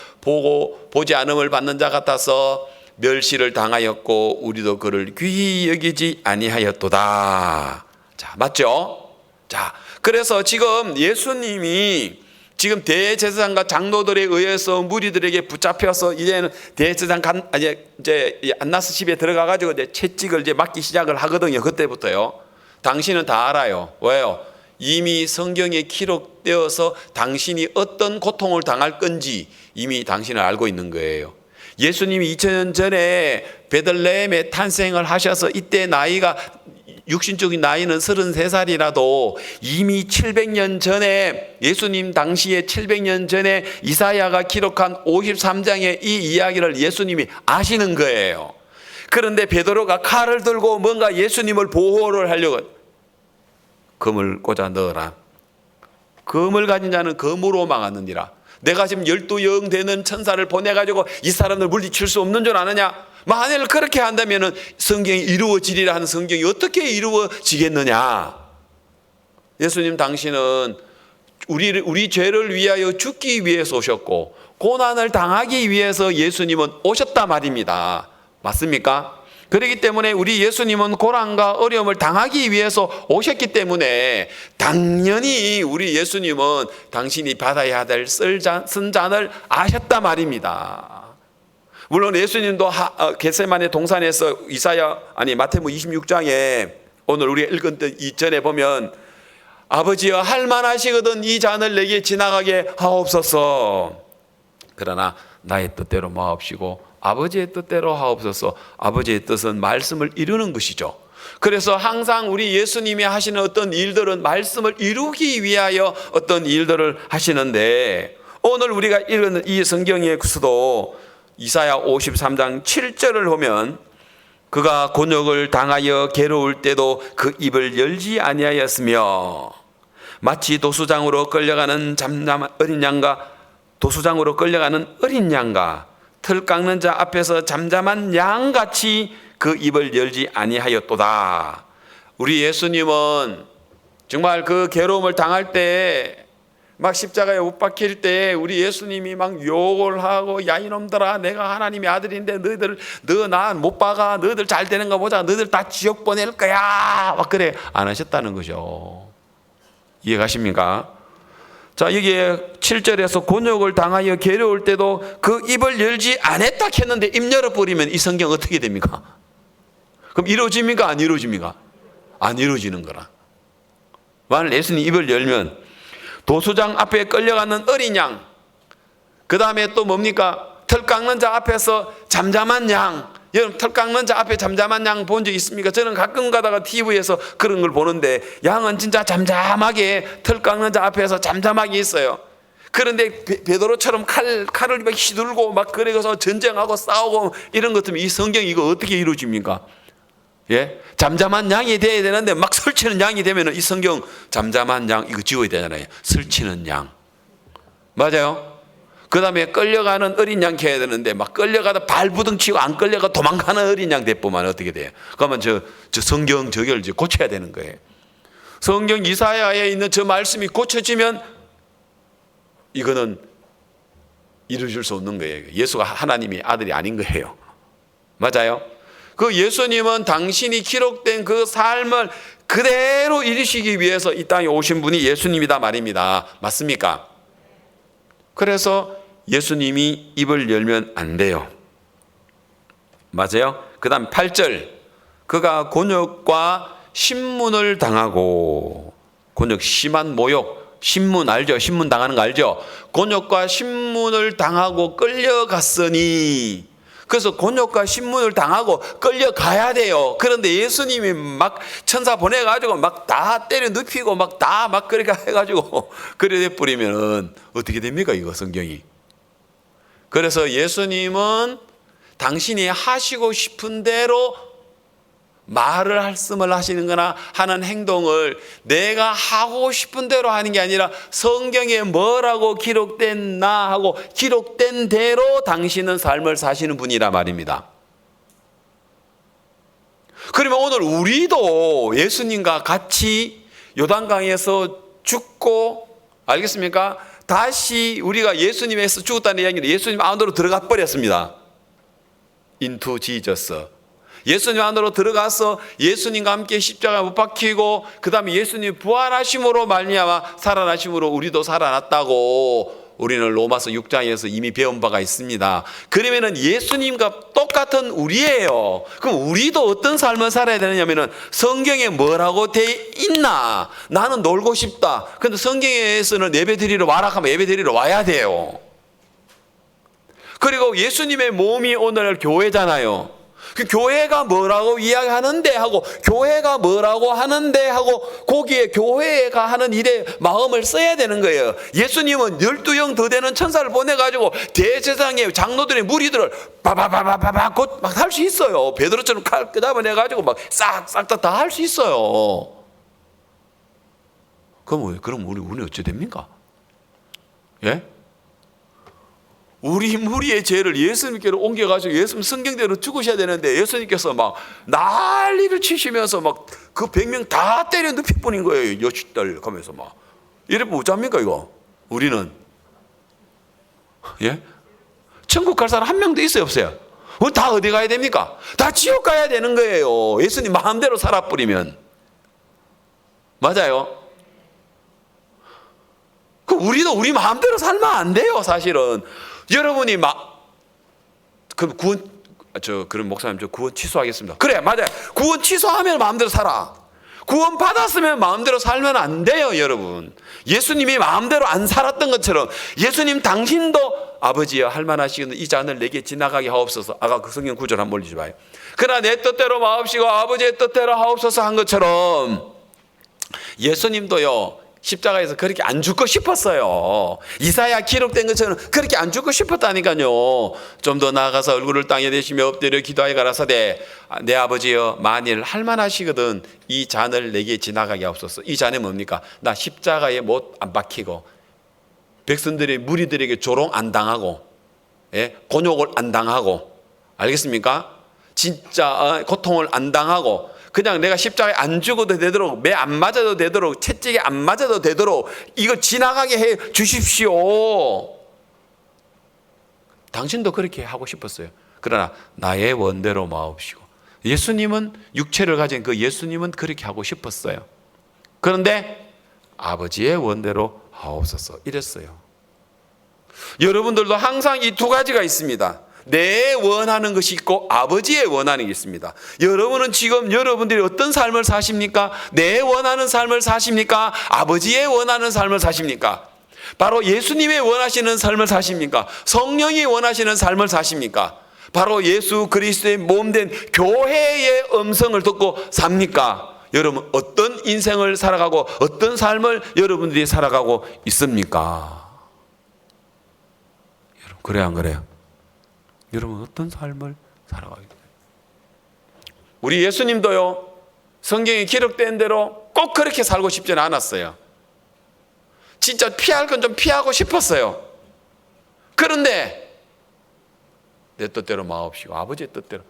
보지 않음을 받는 자 같아서 멸시를 당하였고 우리도 그를 귀히 여기지 아니하였도다. 자, 맞죠? 자, 그래서 지금 예수님이 지금 대제사장과 장로들에 의해서 무리들에게 붙잡혀서 이제는 대제사장 이제 안나스 집에 들어가 가지고 이제 채찍을 이제 맞기 시작을 하거든요. 그때부터요. 당신은 다 알아요. 왜요? 이미 성경에 기록되어서 당신이 어떤 고통을 당할 건지 이미 당신은 알고 있는 거예요. 예수님이 2000년 전에 베들레헴에 탄생을 하셔서 이때 나이가 육신적인 나이는 33살이라도 이미 700년 전에 예수님 당시에 700년 전에 이사야가 기록한 53장의 이 이야기를 예수님이 아시는 거예요. 그런데 베드로가 칼을 들고 뭔가 예수님을 보호를 하려고 검을 꽂아 넣어라. 검을 가진 자는 검으로 망하느니라. 내가 지금 12영 되는 천사를 보내가지고 이 사람을 물리칠 수 없는 줄 아느냐? 만일 그렇게 한다면 성경이 이루어지리라 하는 성경이 어떻게 이루어지겠느냐? 예수님 당신은 우리 죄를 위하여 죽기 위해서 오셨고 고난을 당하기 위해서 예수님은 오셨다 말입니다. 맞습니까? 그렇기 때문에 우리 예수님은 고난과 어려움을 당하기 위해서 오셨기 때문에 당연히 우리 예수님은 당신이 받아야 될 쓴잔을 아셨다 말입니다. 물론 예수님도 겟세마네 동산에서 마태복음 26장에 오늘 우리가 읽은 이전에 보면 아버지여 할 만하시거든 이 잔을 내게 지나가게 하옵소서. 그러나 나의 뜻대로 마옵시고 아버지의 뜻대로 하옵소서. 아버지의 뜻은 말씀을 이루는 것이죠. 그래서 항상 우리 예수님이 하시는 어떤 일들은 말씀을 이루기 위하여 어떤 일들을 하시는데 오늘 우리가 읽은 이 성경에서도 이사야 53장 7절을 보면 그가 곤욕을 당하여 괴로울 때도 그 입을 열지 아니하였으며 마치 도수장으로 끌려가는 잠잠한 어린 양과 틀 깎는 자 앞에서 잠잠한 양같이 그 입을 열지 아니하였도다. 우리 예수님은 정말 그 괴로움을 당할 때 막 십자가에 못 박힐 때 우리 예수님이 막 욕을 하고 야 이놈들아 내가 하나님의 아들인데 너 나 못 박아 너희들 잘 되는 거 보자 너희들 다 지옥 보낼 거야 막 그래 안 하셨다는 거죠. 이해가십니까? 자 여기에 7절에서 곤욕을 당하여 괴로울 때도 그 입을 열지 않았다 했는데 입 열어버리면 이 성경 어떻게 됩니까? 그럼 이루어집니까? 안 이루어집니까? 안 이루어지는 거라. 만일 예수님 입을 열면 도수장 앞에 끌려가는 어린 양, 그 다음에 또 뭡니까? 털 깎는 자 앞에서 잠잠한 양. 여러분 털 깎는 자 앞에 잠잠한 양 본 적 있습니까? 저는 가끔 가다가 TV에서 그런 걸 보는데 양은 진짜 잠잠하게 털 깎는 자 앞에서 잠잠하게 있어요. 그런데 베드로처럼 칼을 막 휘둘고 막 그래서 전쟁하고 싸우고 이런 것 때문에 이 성경 이거 어떻게 이루어집니까? 예? 잠잠한 양이 돼야 되는데 막 설치는 양이 되면 이 성경 잠잠한 양 이거 지워야 되잖아요. 설치는 양. 맞아요? 그 다음에 끌려가는 어린 양 해야 되는데 막 끌려가다 발부둥치고 안 끌려가 도망가는 어린 양 대보면 어떻게 돼요? 그러면 저 성경 저걸 이제 고쳐야 되는 거예요. 성경 이사야에 있는 저 말씀이 고쳐지면 이거는 이루어질 수 없는 거예요. 예수가 하나님의 아들이 아닌 거예요. 맞아요? 그 예수님은 당신이 기록된 그 삶을 그대로 이루시기 위해서 이 땅에 오신 분이 예수님이다 말입니다. 맞습니까? 그래서 예수님이 입을 열면 안 돼요. 맞아요? 그 다음 8절 그가 곤욕과 신문을 당하고 곤욕 심한 모욕 신문 알죠? 신문 당하는 거 알죠? 곤욕과 신문을 당하고 끌려갔으니 그래서 곤욕과 신문을 당하고 끌려가야 돼요. 그런데 예수님이 막 천사 보내가지고 막 다 때려 눕히고 막 다 막 그렇게 해가지고 그래 버리면 어떻게 됩니까? 이거 성경이. 그래서 예수님은 당신이 하시고 싶은 대로 말씀을 하시는 거나 하는 행동을 내가 하고 싶은 대로 하는 게 아니라 성경에 뭐라고 기록됐나 하고 기록된 대로 당신은 삶을 사시는 분이라 말입니다. 그러면 오늘 우리도 예수님과 같이 요단강에서 죽고, 알겠습니까? 다시 우리가 예수님에서 죽었다는 이야기는 예수님 안으로 들어가 버렸습니다. Into Jesus. 예수님 안으로 들어가서 예수님과 함께 십자가에 못 박히고, 그 다음에 예수님 부활하심으로 말미암아 살아나심으로 우리도 살아났다고 우리는 로마서 6장에서 이미 배운 바가 있습니다. 그러면은 예수님과 똑같은 우리예요. 그럼 우리도 어떤 삶을 살아야 되느냐면은 성경에 뭐라고 돼 있나? 나는 놀고 싶다. 근데 성경에서는 예배 드리러 와라 하면 예배 드리러 와야 돼요. 그리고 예수님의 몸이 오늘 교회잖아요. 그 교회가 뭐라고 이야기하는데 하고, 교회가 뭐라고 하는데 하고, 거기에 교회가 하는 일에 마음을 써야 되는 거예요. 예수님은 12영 더 되는 천사를 보내가지고 대제사장의 장로들의 무리들을 바바바바바바 곧 막 할 수 있어요. 베드로처럼 칼 끄다버려가지고 막 싹싹 다 할 수 있어요. 그럼 우리는 어찌 됩니까? 예? 우리 무리의 죄를 예수님께로 옮겨가지고 예수님 성경대로 죽으셔야 되는데 예수님께서 막 난리를 치시면서 막 그 100명 다 때려 눕힐 뿐인 거예요. 여윳들 하면서 막. 이러면 어쩝니까 이거? 우리는. 예? 천국 갈 사람 한 명도 있어요 없어요? 다 어디 가야 됩니까? 다 지옥 가야 되는 거예요. 예수님 마음대로 살아버리면. 맞아요? 그 우리도 우리 마음대로 살면 안 돼요 사실은. 여러분이 그럼 목사님 저 구원 취소하겠습니다. 그래 맞아요. 구원 취소하면 마음대로 살아. 구원 받았으면 마음대로 살면 안 돼요 여러분. 예수님이 마음대로 안 살았던 것처럼 예수님 당신도 아버지여 할만하시거든 이 잔을 내게 지나가게 하옵소서. 아까 그 성경 구절 한번 올리지 마요. 그러나 내 뜻대로 마옵시고 아버지의 뜻대로 하옵소서 한 것처럼 예수님도요 십자가에서 그렇게 안 죽고 싶었어요. 이사야 기록된 것처럼 그렇게 안 죽고 싶었다니까요. 좀 더 나아가서 얼굴을 땅에 대시며 엎드려 기도하여 가라사대 내 아버지여 만일 할만하시거든 이 잔을 내게 지나가게 하옵소서. 이 잔이 뭡니까? 나 십자가에 못 안 박히고 백성들의 무리들에게 조롱 안 당하고 곤욕을 안 당하고 알겠습니까? 진짜 고통을 안 당하고 그냥 내가 십자가에 안 죽어도 되도록 매 안 맞아도 되도록 채찍에 안 맞아도 되도록 이거 지나가게 해 주십시오. 당신도 그렇게 하고 싶었어요. 그러나 나의 원대로 마옵시고 예수님은 육체를 가진 그 예수님은 그렇게 하고 싶었어요. 그런데 아버지의 원대로 하옵소서 이랬어요. 여러분들도 항상 이 두 가지가 있습니다. 내 원하는 것이 있고 아버지의 원하는 게 있습니다. 여러분은 지금 여러분들이 어떤 삶을 사십니까? 내 원하는 삶을 사십니까? 아버지의 원하는 삶을 사십니까? 바로 예수님의 원하시는 삶을 사십니까? 성령이 원하시는 삶을 사십니까? 바로 예수 그리스도의 몸된 교회의 음성을 듣고 삽니까? 여러분 어떤 인생을 살아가고 어떤 삶을 여러분들이 살아가고 있습니까? 여러분 그래요 안 그래요? 여러분 어떤 삶을 살아가게 돼요? 우리 예수님도요 성경에 기록된 대로 꼭 그렇게 살고 싶지는 않았어요. 진짜 피할 건 좀 피하고 싶었어요. 그런데 내 뜻대로 마옵시고 아버지의 뜻대로.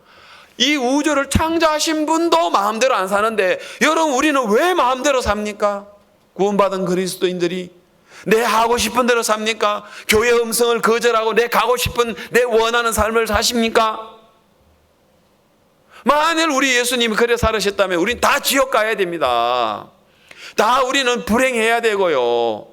이 우주를 창조하신 분도 마음대로 안 사는데 여러분 우리는 왜 마음대로 삽니까? 구원받은 그리스도인들이 내 하고 싶은 대로 삽니까? 교회 음성을 거절하고 내 가고 싶은 내 원하는 삶을 사십니까? 만일 우리 예수님이 그래 살으셨다면 우린 다 지옥 가야 됩니다. 다 우리는 불행해야 되고요.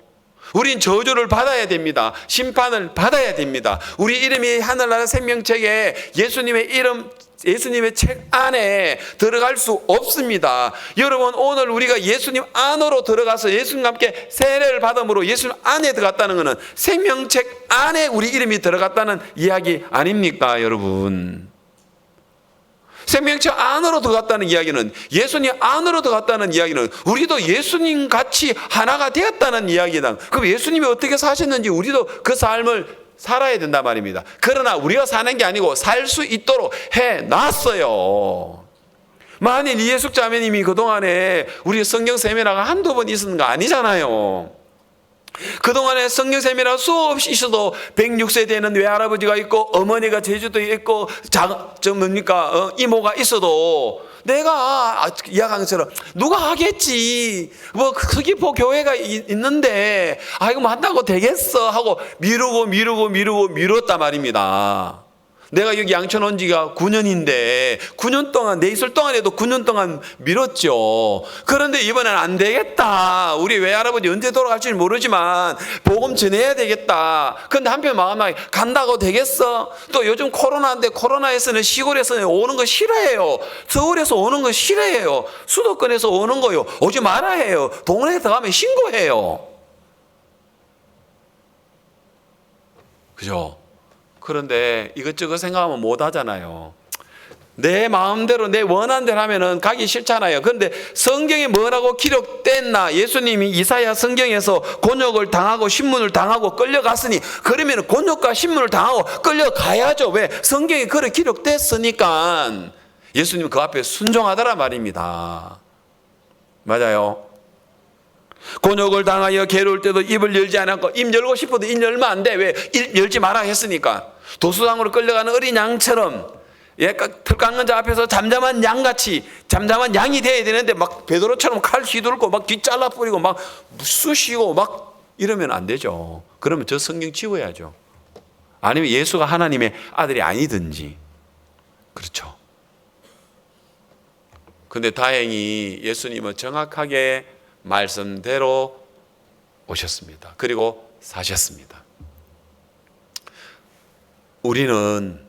우린 저주를 받아야 됩니다. 심판을 받아야 됩니다. 우리 이름이 하늘나라 생명책에 예수님의 이름 예수님의 책 안에 들어갈 수 없습니다. 여러분 오늘 우리가 예수님 안으로 들어가서 예수님과 함께 세례를 받음으로 예수님 안에 들어갔다는 것은 생명책 안에 우리 이름이 들어갔다는 이야기 아닙니까 여러분? 생명책 안으로 들어갔다는 이야기는 예수님 안으로 들어갔다는 이야기는 우리도 예수님 같이 하나가 되었다는 이야기다. 그럼 예수님이 어떻게 사셨는지 우리도 그 삶을 살아야 된단 말입니다. 그러나 우리가 사는 게 아니고 살 수 있도록 해놨어요. 만일 이예숙 자매님이 그동안에 우리 성경 세미나가 한두 번 있었는 거 아니잖아요. 그동안에 성경쌤이라 수없이 있어도 106세 되는 외할아버지가 있고 어머니가 제주도에 있고 이모가 있어도 내가 이야기한 것처럼 누가 하겠지, 뭐 서귀포 교회가 있는데 이거 뭐 한다고 되겠어 하고 미뤘단 말입니다. 내가 여기 양천 온 지가 9년인데 9년 동안 내 있을 동안에도 9년 동안 미뤘죠. 그런데 이번엔 안 되겠다, 우리 외할아버지 언제 돌아갈지 모르지만 복음 전해야 되겠다. 근데 한편 마음에 간다고 되겠어? 또 요즘 코로나인데 코로나에서는 시골에서는 오는 거 싫어해요. 서울에서 오는 거 싫어해요. 수도권에서 오는 거요 오지 말아 해요. 동네에 들어가면 신고해요. 그죠? 그런데 이것저것 생각하면 못 하잖아요. 내 마음대로 내 원하는 대로 하면은 가기 싫잖아요. 그런데 성경에 뭐라고 기록됐나? 예수님이 이사야 성경에서 곤욕을 당하고 신문을 당하고 끌려갔으니 그러면 곤욕과 신문을 당하고 끌려가야죠. 왜? 성경에 그렇게 기록됐으니까. 예수님은 그 앞에 순종하더라 말입니다. 맞아요. 곤욕을 당하여 괴로울 때도 입을 열지 않았고, 입 열고 싶어도 입 열면 안 돼. 왜? 입 열지 마라 했으니까. 도수장으로 끌려가는 어린 양처럼, 털 깎는 자 앞에서 잠잠한 양같이 잠잠한 양이 돼야 되는데 막 베드로처럼 칼 휘둘고 막 귀 잘라버리고 막 쑤시고 막 이러면 안 되죠. 그러면 저 성경 지워야죠. 아니면 예수가 하나님의 아들이 아니든지. 그렇죠. 근데 다행히 예수님은 정확하게 말씀대로 오셨습니다. 그리고 사셨습니다. 우리는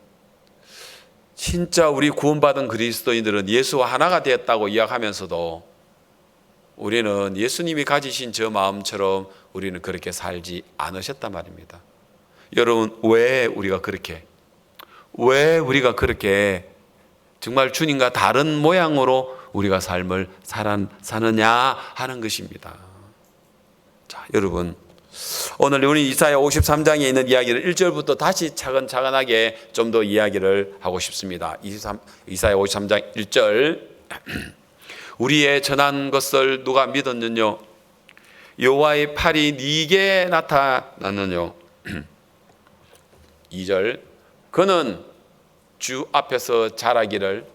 진짜 우리 구원받은 그리스도인들은 예수와 하나가 되었다고 이야기하면서도 우리는 예수님이 가지신 저 마음처럼 우리는 그렇게 살지 않으셨단 말입니다. 여러분, 왜 우리가 그렇게 정말 주님과 다른 모양으로 우리가 삶을 사느냐 하는 것입니다. 자, 여러분, 오늘 우리 이사야 53장에 있는 이야기를 1절부터 다시 차근차근하게 좀 더 이야기를 하고 싶습니다. 이사야 53장 1절. 우리의 전한 것을 누가 믿었느뇨? 여호와의 팔이 네게 나타났느뇨? 2절. 그는 주 앞에서 자라기를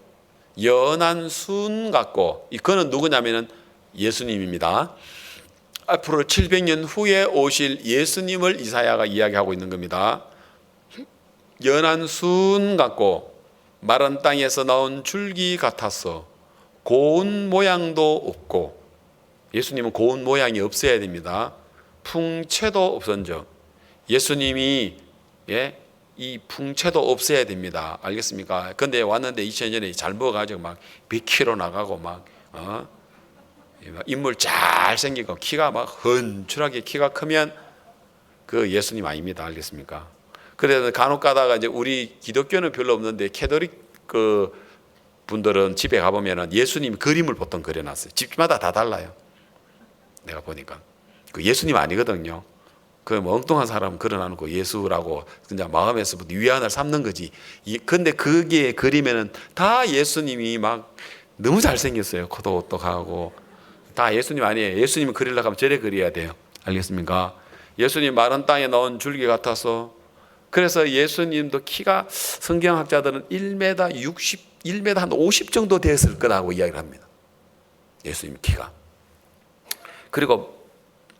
연한 순 같고, 그는 누구냐면은 예수님입니다. 앞으로 700년 후에 오실 예수님을 이사야가 이야기하고 있는 겁니다. 연한 순 같고 마른 땅에서 나온 줄기 같아서 고운 모양도 없고, 예수님은 고운 모양이 없어야 됩니다. 풍채도 없은즉, 예수님이 이 풍채도 없어야 됩니다. 알겠습니까? 근데 왔는데 2000년 전에 잘 먹어가지고 막 100kg 나가고 막 인물 잘 생기고 키가 막 헌출하게 키가 크면 그 예수님 아닙니다. 알겠습니까? 그래서 간혹 가다가 이제 우리 기독교는 별로 없는데 캐톨릭 그 분들은 집에 가보면은 예수님 그림을 보통 그려놨어요. 집마다 다 달라요. 내가 보니까 그 예수님 아니거든요. 그 엉뚱한 사람 그려놓고 예수라고 그냥 마음에서부터 위안을 삼는 거지. 근데 그게 그리면은 다 예수님이 막 너무 잘생겼어요. 코도 오똑하고 다 예수님 아니에요. 예수님을 그리려고 하면 저래 그려야 돼요. 알겠습니까? 예수님 마른 땅에 넣은 줄기 같아서. 그래서 예수님도 키가 성경학자들은 1m 60, 1m 한 50 정도 됐을 거라고 이야기를 합니다. 예수님 키가. 그리고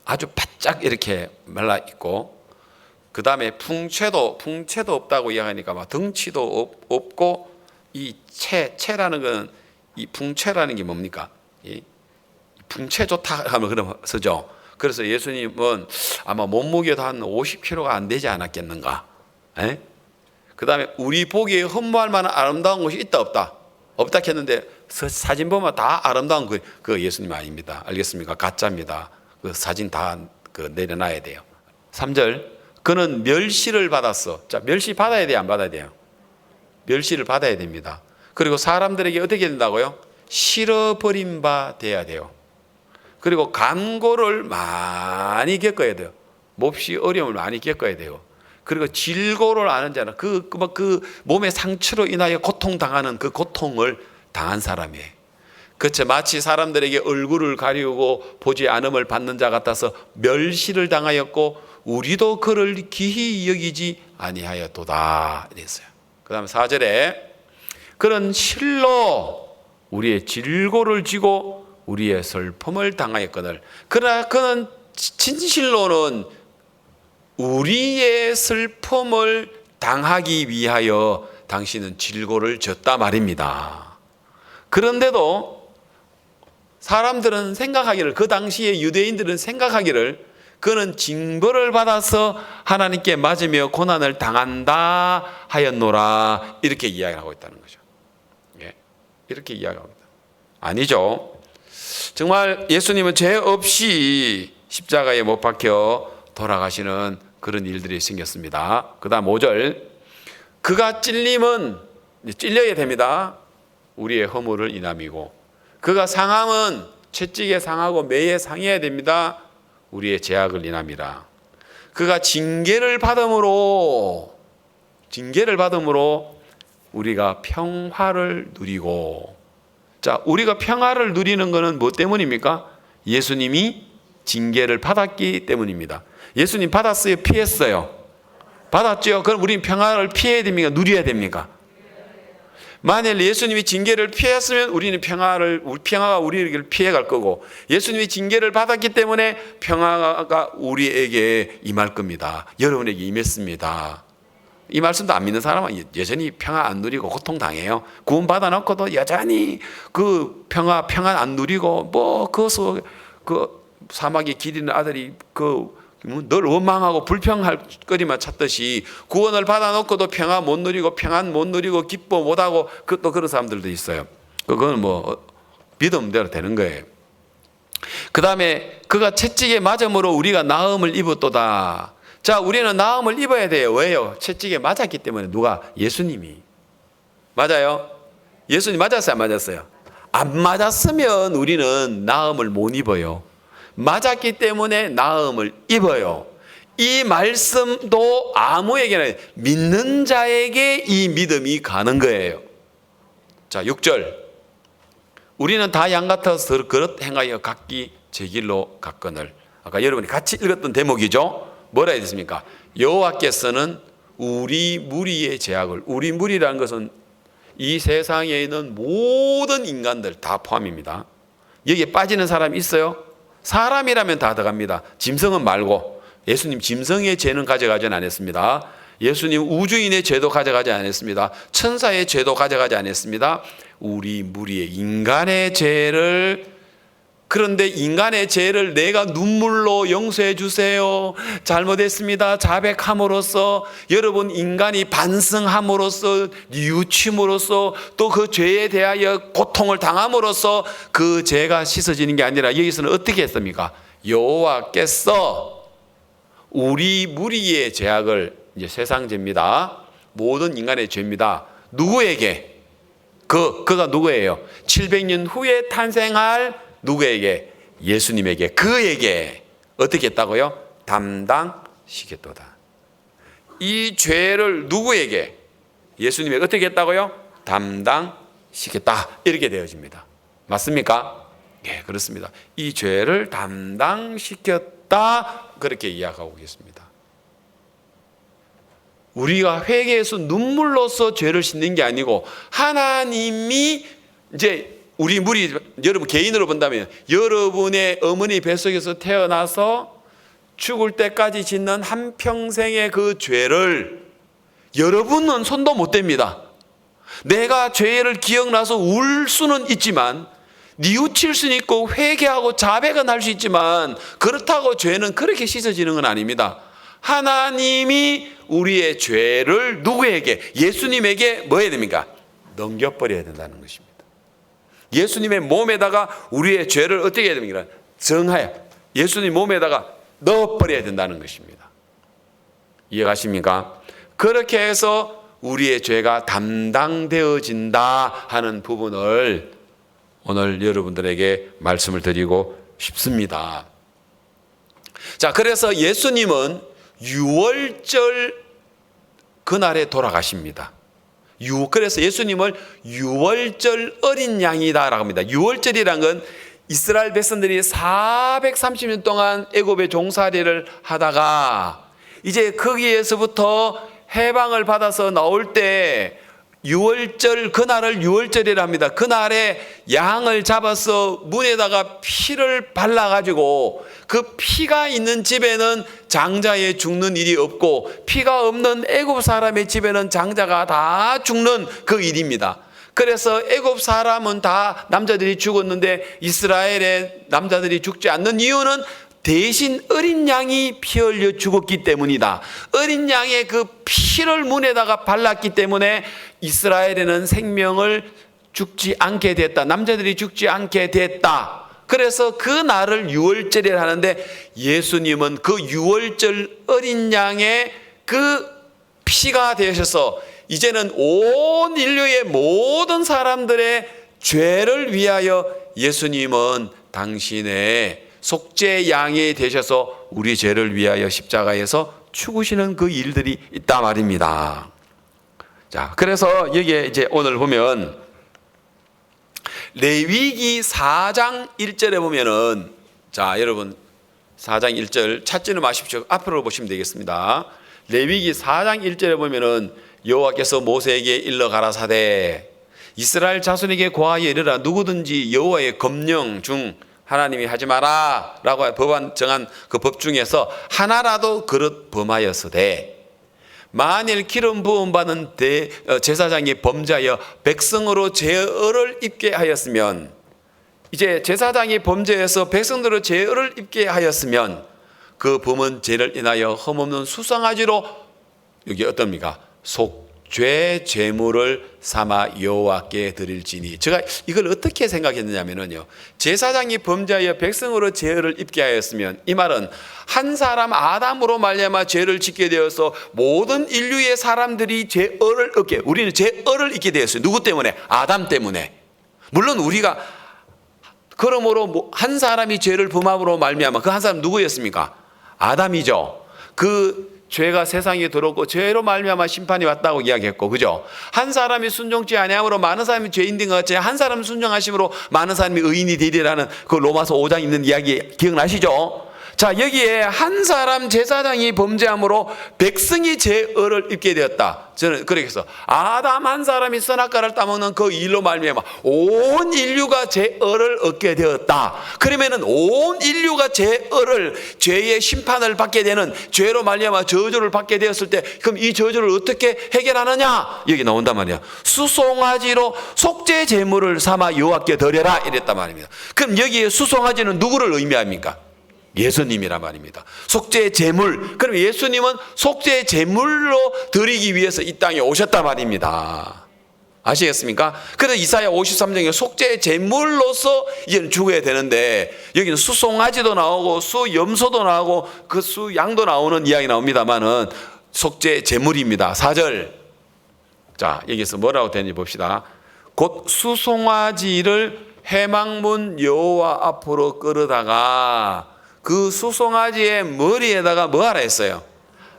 아주 바짝 이렇게 말라 있고, 그 다음에 풍채도 없다고 이야기하니까 막 덩치도 없고, 이 채라는 건, 이 풍채라는 게 뭡니까? 이 풍채 좋다 하면 그럼 쓰죠. 그래서 예수님은 아마 몸무게도 한 50kg가 안 되지 않았겠는가? 그 다음에 우리 보기에 흠모할 만한 아름다운 곳이 있다 없다? 없다 했는데 사진 보면 다 아름다운 그 예수님 아닙니다. 알겠습니까? 가짜입니다. 그 사진 다 내려놔야 돼요. 3절. 그는 멸시를 받았어. 자, 멸시 받아야 돼요? 안 받아야 돼요? 멸시를 받아야 됩니다. 그리고 사람들에게 어떻게 된다고요? 싫어버린 바 돼야 돼요. 그리고 간고를 많이 겪어야 돼요. 몹시 어려움을 많이 겪어야 돼요. 그리고 질고를 아는 자는 그 몸의 상처로 인하여 고통당하는 그 고통을 당한 사람이에요. 그쵸? 마치 사람들에게 얼굴을 가리우고 보지 않음을 받는 자 같아서 멸시를 당하였고 우리도 그를 기히 여기지 아니하였도다 이랬어요. 그 다음 4절에 그런 실로 우리의 질고를 지고 우리의 슬픔을 당하였거늘 그러나 그는 진실로는 우리의 슬픔을 당하기 위하여 당신은 질고를 졌다 말입니다. 그런데도 사람들은 생각하기를, 그 당시에 유대인들은 생각하기를 그는 징벌을 받아서 하나님께 맞으며 고난을 당한다 하였노라 이렇게 이야기하고 있다는 거죠. 예, 이렇게 이야기하고 있다. 아니죠. 정말 예수님은 죄 없이 십자가에 못 박혀 돌아가시는 그런 일들이 생겼습니다. 그 다음 5절 그가 찔림은 찔려야 됩니다. 우리의 허물을 인함이고 그가 상함은 채찍에 상하고 매에 상해야 됩니다. 우리의 죄악을 인함이라. 그가 징계를 받음으로 우리가 평화를 누리고, 자, 우리가 평화를 누리는 것은 뭐 때문입니까? 예수님이 징계를 받았기 때문입니다. 예수님 받았어요? 피했어요? 받았죠? 그럼 우리는 평화를 피해야 됩니까? 누려야 됩니까? 만일 예수님이 징계를 피했으면 우리는 평화가 우리에게 피해갈 거고, 예수님이 징계를 받았기 때문에 평화가 우리에게 임할 겁니다. 여러분에게 임했습니다. 이 말씀도 안 믿는 사람은 여전히 평화 안 누리고 고통당해요. 구원 받아놓고도 여전히 그 평안 안 누리고 그 사막에 기리는 아들이 늘 원망하고 불평할 거리만 찾듯이 구원을 받아놓고도 평화 못 누리고 평안 못 누리고 기뻐 못하고 또 그런 사람들도 있어요. 그건 뭐 믿음대로 되는 거예요. 그 다음에 그가 채찍에 맞음으로 우리가 나음을 입었도다. 자, 우리는 나음을 입어야 돼요. 왜요? 채찍에 맞았기 때문에. 누가? 예수님이. 맞아요? 예수님 맞았어요? 안 맞았어요? 안 맞았으면 우리는 나음을 못 입어요. 맞았기 때문에 나음을 입어요. 이 말씀도 아무에게나 믿는 자에게 이 믿음이 가는 거예요. 자, 6절 우리는 다 양 같아서 그릇 행하여 각기 제 길로 갔거늘. 아까 여러분이 같이 읽었던 대목이죠. 뭐라 했습니까? 여호와께서는 우리 무리의 죄악을, 우리 무리라는 것은 이 세상에 있는 모든 인간들 다 포함입니다. 여기에 빠지는 사람이 있어요? 사람이라면 다 들어갑니다. 짐승은 말고. 예수님 짐승의 죄는 가져가지 않았습니다. 예수님 우주인의 죄도 가져가지 않았습니다. 천사의 죄도 가져가지 않았습니다. 우리 무리의 인간의 죄를, 그런데 인간의 죄를 내가 눈물로 용서해 주세요. 잘못했습니다. 자백함으로써, 여러분 인간이 반성함으로써, 뉘우침으로써, 또 그 죄에 대하여 고통을 당함으로써 그 죄가 씻어지는 게 아니라 여기서는 어떻게 했습니까? 여호와께서 우리 무리의 죄악을, 이제 세상 죄입니다. 모든 인간의 죄입니다. 누구에게? 그가 누구예요? 700년 후에 탄생할 누구에게? 예수님에게, 그에게 어떻게 했다고요? 담당시켰도다. 이 죄를 누구에게? 예수님에게 어떻게 했다고요? 담당시켰다. 이렇게 되어집니다. 맞습니까? 네, 그렇습니다. 이 죄를 담당시켰다. 그렇게 이야기하고 있습니다. 우리가 회개해서 눈물로써 죄를 씻는 게 아니고 하나님이 이제 우리 무리, 여러분 개인으로 본다면 여러분의 어머니 뱃속에서 태어나서 죽을 때까지 짓는 한평생의 그 죄를 여러분은 손도 못 댑니다. 내가 죄를 기억나서 울 수는 있지만, 뉘우칠 수는 있고 회개하고 자백은 할 수 있지만, 그렇다고 죄는 그렇게 씻어지는 건 아닙니다. 하나님이 우리의 죄를 누구에게? 예수님에게 뭐 해야 됩니까? 넘겨버려야 된다는 것입니다. 예수님의 몸에다가 우리의 죄를 어떻게 해야 됩니까? 정하여 예수님 몸에다가 넣어버려야 된다는 것입니다. 이해가십니까? 그렇게 해서 우리의 죄가 담당되어진다 하는 부분을 오늘 여러분들에게 말씀을 드리고 싶습니다. 자, 그래서 예수님은 유월절 그날에 돌아가십니다. 그래서 예수님을 유월절 어린 양이다라고 합니다. 유월절이란 건 이스라엘 백성들이 430년 동안 애굽의 종살이를 하다가 이제 거기에서부터 해방을 받아서 나올 때 유월절, 그날을 유월절이라 합니다. 그날에 양을 잡아서 문에다가 피를 발라가지고 그 피가 있는 집에는 장자에 죽는 일이 없고 피가 없는 애굽 사람의 집에는 장자가 다 죽는 그 일입니다. 그래서 애굽 사람은 다 남자들이 죽었는데 이스라엘의 남자들이 죽지 않는 이유는 대신 어린 양이 피 흘려 죽었기 때문이다. 어린 양의 그 피를 문에다가 발랐기 때문에 이스라엘에는 생명을 죽지 않게 됐다. 남자들이 죽지 않게 됐다. 그래서 그 날을 유월절이라 하는데 예수님은 그 유월절 어린 양의 그 피가 되셔서 이제는 온 인류의 모든 사람들의 죄를 위하여 예수님은 당신의 속죄 양이 되셔서 우리 죄를 위하여 십자가에서 죽으시는 그 일들이 있다 말입니다. 자, 그래서 여기에 이제 오늘 보면 레위기 4장 1절에 보면은, 자, 여러분 4장 1절 찾지는 마십시오. 앞으로 보시면 되겠습니다. 레위기 4장 1절에 보면은 여호와께서 모세에게 일러 가라사대 이스라엘 자손에게 고하여 이르라 누구든지 여호와의 검령 중 하나님이 하지 마라 라고 법안 정한 그 법 중에서 하나라도 그릇 범하였으되 만일 기름 부음 받은 제사장이 범죄하여 백성으로 죄를 입게 하였으면, 이제 제사장이 범죄해서 백성들로 죄를 입게 하였으면 그 범은 죄를 인하여 흠없는 수송아지로, 여기 어떻습니까? 속죄 제물을 삼아 여호와께 드릴지니. 제가 이걸 어떻게 생각했느냐면요, 제사장이 범죄하여 백성으로 죄를 입게 하였으면, 이 말은 한 사람 아담으로 말미암아 죄를 짓게 되어서 모든 인류의 사람들이 죄를 얻게, 우리는 죄를 입게 되었어요. 누구 때문에? 아담 때문에. 물론 우리가 그러므로 한 사람이 죄를 범함으로 말미암아, 그 한 사람 누구였습니까? 아담이죠. 그 죄가 세상에 들어오고 죄로 말미암아 심판이 왔다고 이야기했고, 그죠? 한 사람이 순종치 아니함으로 많은 사람이 죄인된 것 같이 한 사람 순종하심으로 많은 사람이 의인이 되리라는 그 로마서 5장 있는 이야기 기억나시죠? 자, 여기에 한 사람 제사장이 범죄함으로 백성이 죄를 입게 되었다. 저는 그렇게 해서 아담 한 사람이 선악과를 따먹는 그 일로 말미암아 온 인류가 죄를 얻게 되었다. 그러면은 온 인류가 죄의 심판을 받게 되는, 죄로 말미암아 저주를 받게 되었을 때 그럼 이 저주를 어떻게 해결하느냐? 여기 나온단 말이야. 수송아지로 속죄 제물을 삼아 여호와께 드려라 이랬단 말입니다. 그럼 여기에 수송아지는 누구를 의미합니까? 예수님이란 말입니다. 속죄 제물. 그럼 예수님은 속죄 제물로 드리기 위해서 이 땅에 오셨단 말입니다. 아시겠습니까? 그래서 이사야 53장에 속죄 제물로서 이제는 죽어야 되는데, 여기는 수송아지도 나오고 수염소도 나오고 그 수양도 나오는 이야기 나옵니다만은 속죄 제물입니다. 4절. 자, 여기서 뭐라고 되는지 봅시다. 곧 수송아지를 해망문 여호와 앞으로 끌어다가 그 수송아지의 머리에다가 뭐 하라 했어요?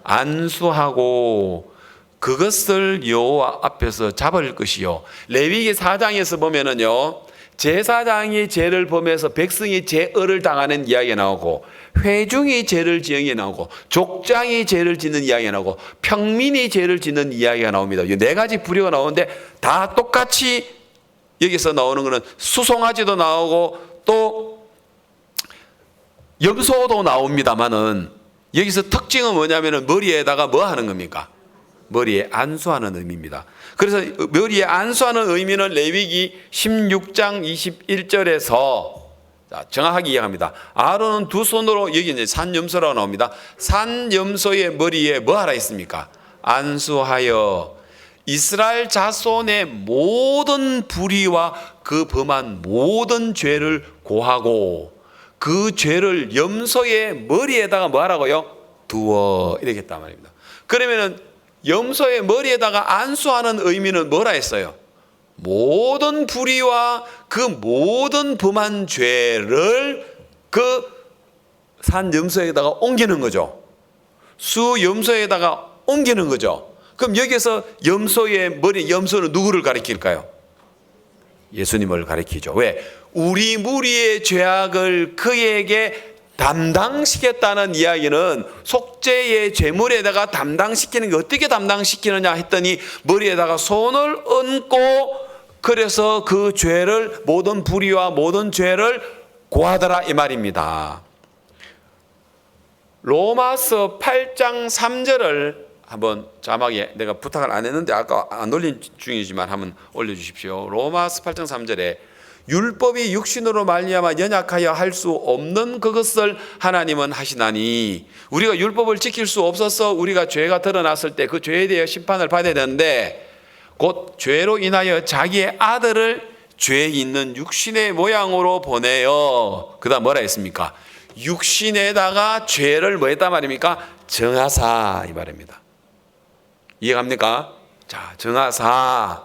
안수하고 그것을 여호와 앞에서 잡을 것이요. 레위기 4장에서 보면은요, 제사장이 죄를 범해서 백성이 죄를 당하는 이야기가 나오고, 회중이 죄를 지은 게 나오고, 족장이 죄를 짓는 이야기가 나오고, 평민이 죄를 짓는 이야기가 나옵니다. 이 네 가지 부류가 나오는데 다 똑같이 여기서 나오는 것은 수송아지도 나오고 또 염소도 나옵니다만은 여기서 특징은 뭐냐면은 머리에다가 뭐 하는 겁니까? 머리에 안수하는 의미입니다. 그래서 머리에 안수하는 의미는 레위기 16장 21절에서 정확하게 이야기합니다. 아론은 두 손으로, 여기 이제 산염소라고 나옵니다. 산염소의 머리에 뭐 하라 했습니까? 안수하여 이스라엘 자손의 모든 불의와 그 범한 모든 죄를 고하고 그 죄를 염소의 머리에다가 뭐 하라고요? 두어. 이렇게 했단 말입니다. 그러면은 염소의 머리에다가 안수하는 의미는 뭐라 했어요? 모든 불의와 그 모든 범한 죄를 그 산 염소에다가 옮기는 거죠. 수 염소에다가 옮기는 거죠. 그럼 여기서 염소의 머리, 염소는 누구를 가리킬까요? 예수님을 가리키죠. 왜? 우리 무리의 죄악을 그에게 담당시켰다는 이야기는 속죄의 제물에다가 담당시키는 게 어떻게 담당시키느냐 했더니 머리에다가 손을 얹고 그래서 그 죄를 모든 불의와 모든 죄를 고하더라 이 말입니다. 로마서 8장 3절을 한번 자막에 내가 부탁을 안 했는데 아까 안 올린 중이지만 한번 올려주십시오. 로마서 8장 3절에 율법이 육신으로 말미암아 연약하여 할 수 없는 그것을 하나님은 하시나니 우리가 율법을 지킬 수 없어서 우리가 죄가 드러났을 때 그 죄에 대해 심판을 받아야 되는데 곧 죄로 인하여 자기의 아들을 죄 있는 육신의 모양으로 보내요. 그 다음 뭐라 했습니까? 육신에다가 죄를 뭐 했단 말입니까? 정하사 이 말입니다. 이해갑니까? 자, 정하사.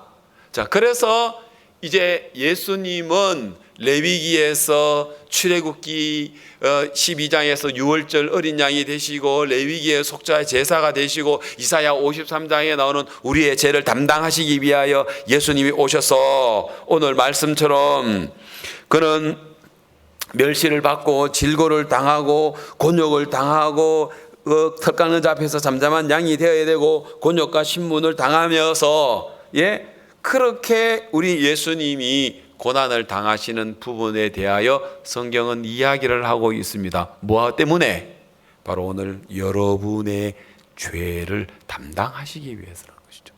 자, 그래서 이제 예수님은 레위기에서 출애굽기 12장에서 유월절 어린 양이 되시고 레위기의 속죄 제사가 되시고 이사야 53장에 나오는 우리의 죄를 담당하시기 위하여 예수님이 오셔서 오늘 말씀처럼 그는 멸시를 받고 질고를 당하고 곤욕을 당하고 털 깎는 자 앞에서 잠잠한 양이 되어야 되고 곤욕과 신문을 당하면서 그렇게 우리 예수님이 고난을 당하시는 부분에 대하여 성경은 이야기를 하고 있습니다. 무엇 때문에? 바로 오늘 여러분의 죄를 담당하시기 위해서라는 것이죠.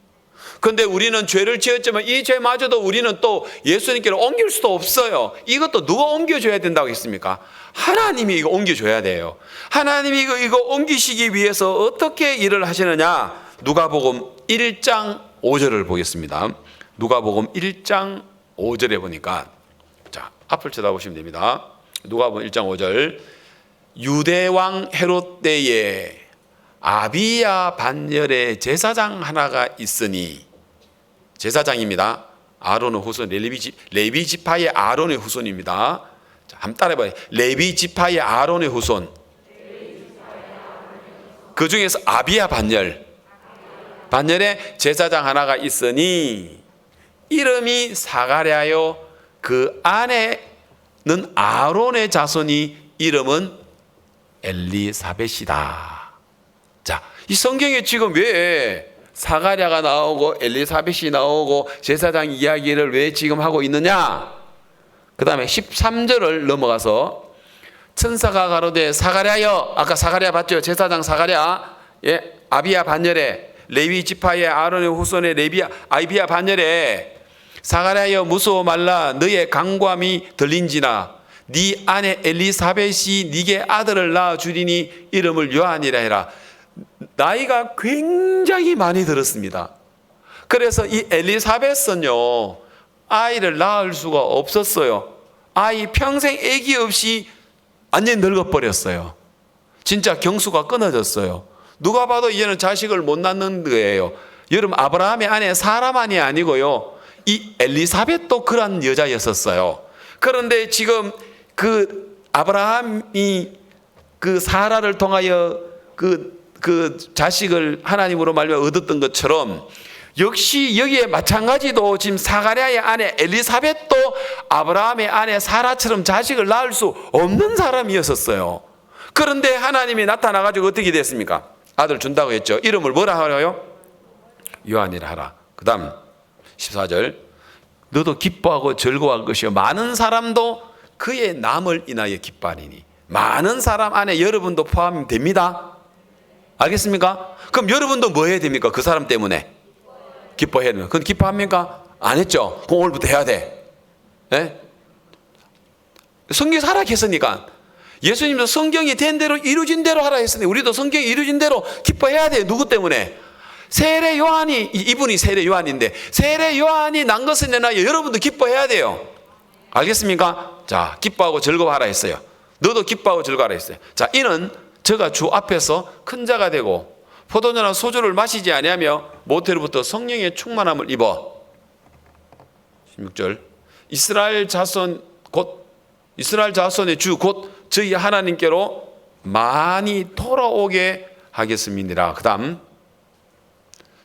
그런데 우리는 죄를 지었지만 이 죄마저도 우리는 또 예수님께로 옮길 수도 없어요. 이것도 누가 옮겨줘야 된다고 했습니까? 하나님이 이거 옮겨줘야 돼요. 하나님이 이거 옮기시기 위해서 어떻게 일을 하시느냐? 누가복음 1장 5절을 보겠습니다. 누가복음 1장 5절에 보니까 자 앞을 쳐다보시면 됩니다. 누가복음 1장 5절 유대왕 헤롯 때에 아비야 반열에 제사장 하나가 있으니 제사장입니다. 아론의 후손 레위 지파의 아론의 후손입니다. 자, 한번 따라해봐요. 레위 지파의 아론의 후손. 그 중에서 아비야 반열에 제사장 하나가 있으니 이름이 사가랴요 그 아내는 아론의 자손이 이름은 엘리사벳이다. 자, 이 성경에 지금 왜 사가랴가 나오고 엘리사벳이 나오고 제사장 이야기를 왜 지금 하고 있느냐? 그 다음에 13절을 넘어가서 천사가 가로되 사가랴여, 아까 사가랴 봤죠? 제사장 사가랴, 아비야 반열에 레위 지파의 아론의 후손의 아비야 반열에 사가랴여 무서워 말라 너의 강구함이 들린지나 네 아내 엘리사벳이 네게 아들을 낳아 주리니 이름을 요한이라 해라. 나이가 굉장히 많이 들었습니다. 그래서 이 엘리사벳은요 아이를 낳을 수가 없었어요. 아이 평생 아기 없이 완전히 늙어버렸어요. 진짜 경수가 끊어졌어요. 누가 봐도 이제는 자식을 못 낳는 거예요. 여러분 아브라함의 아내 사라만이 아니고요 이 엘리사벳도 그런 여자였었어요. 그런데 지금 그 아브라함이 그 사라를 통하여 그 자식을 하나님으로 말미암아 얻었던 것처럼 역시 여기에 마찬가지도 지금 사가랴의 아내 엘리사벳도 아브라함의 아내 사라처럼 자식을 낳을 수 없는 사람이었었어요. 그런데 하나님이 나타나가지고 어떻게 됐습니까? 아들 준다고 했죠. 이름을 뭐라 하라요? 요한이라 하라. 그 다음 14절 너도 기뻐하고 즐거워할 것이요 많은 사람도 그의 남을 인하여 기뻐하리니. 많은 사람 안에 여러분도 포함이 됩니다. 알겠습니까? 그럼 여러분도 뭐 해야 됩니까? 그 사람 때문에 기뻐해야 됩니다. 그건 기뻐합니까? 안 했죠? 그럼 오늘부터 해야 돼. 성경이 하라 했으니까 예수님도 성경이 된 대로 이루어진 대로 하라 했으니 우리도 성경이 이루어진 대로 기뻐해야 돼. 누구 때문에? 세례 요한이, 이분이 세례 요한인데 세례 요한이 난 것을 인하여 여러분도 기뻐해야 돼요. 알겠습니까? 자, 기뻐하고 즐거워하라 했어요. 너도 기뻐하고 즐거워하라 했어요. 자, 이는 저가 주 앞에서 큰 자가 되고 포도주나 소주를 마시지 아니하며 모태로부터 성령의 충만함을 입어 16절 이스라엘 자손의 주 곧 저희 하나님께로 많이 돌아오게 하겠습니다. 그 다음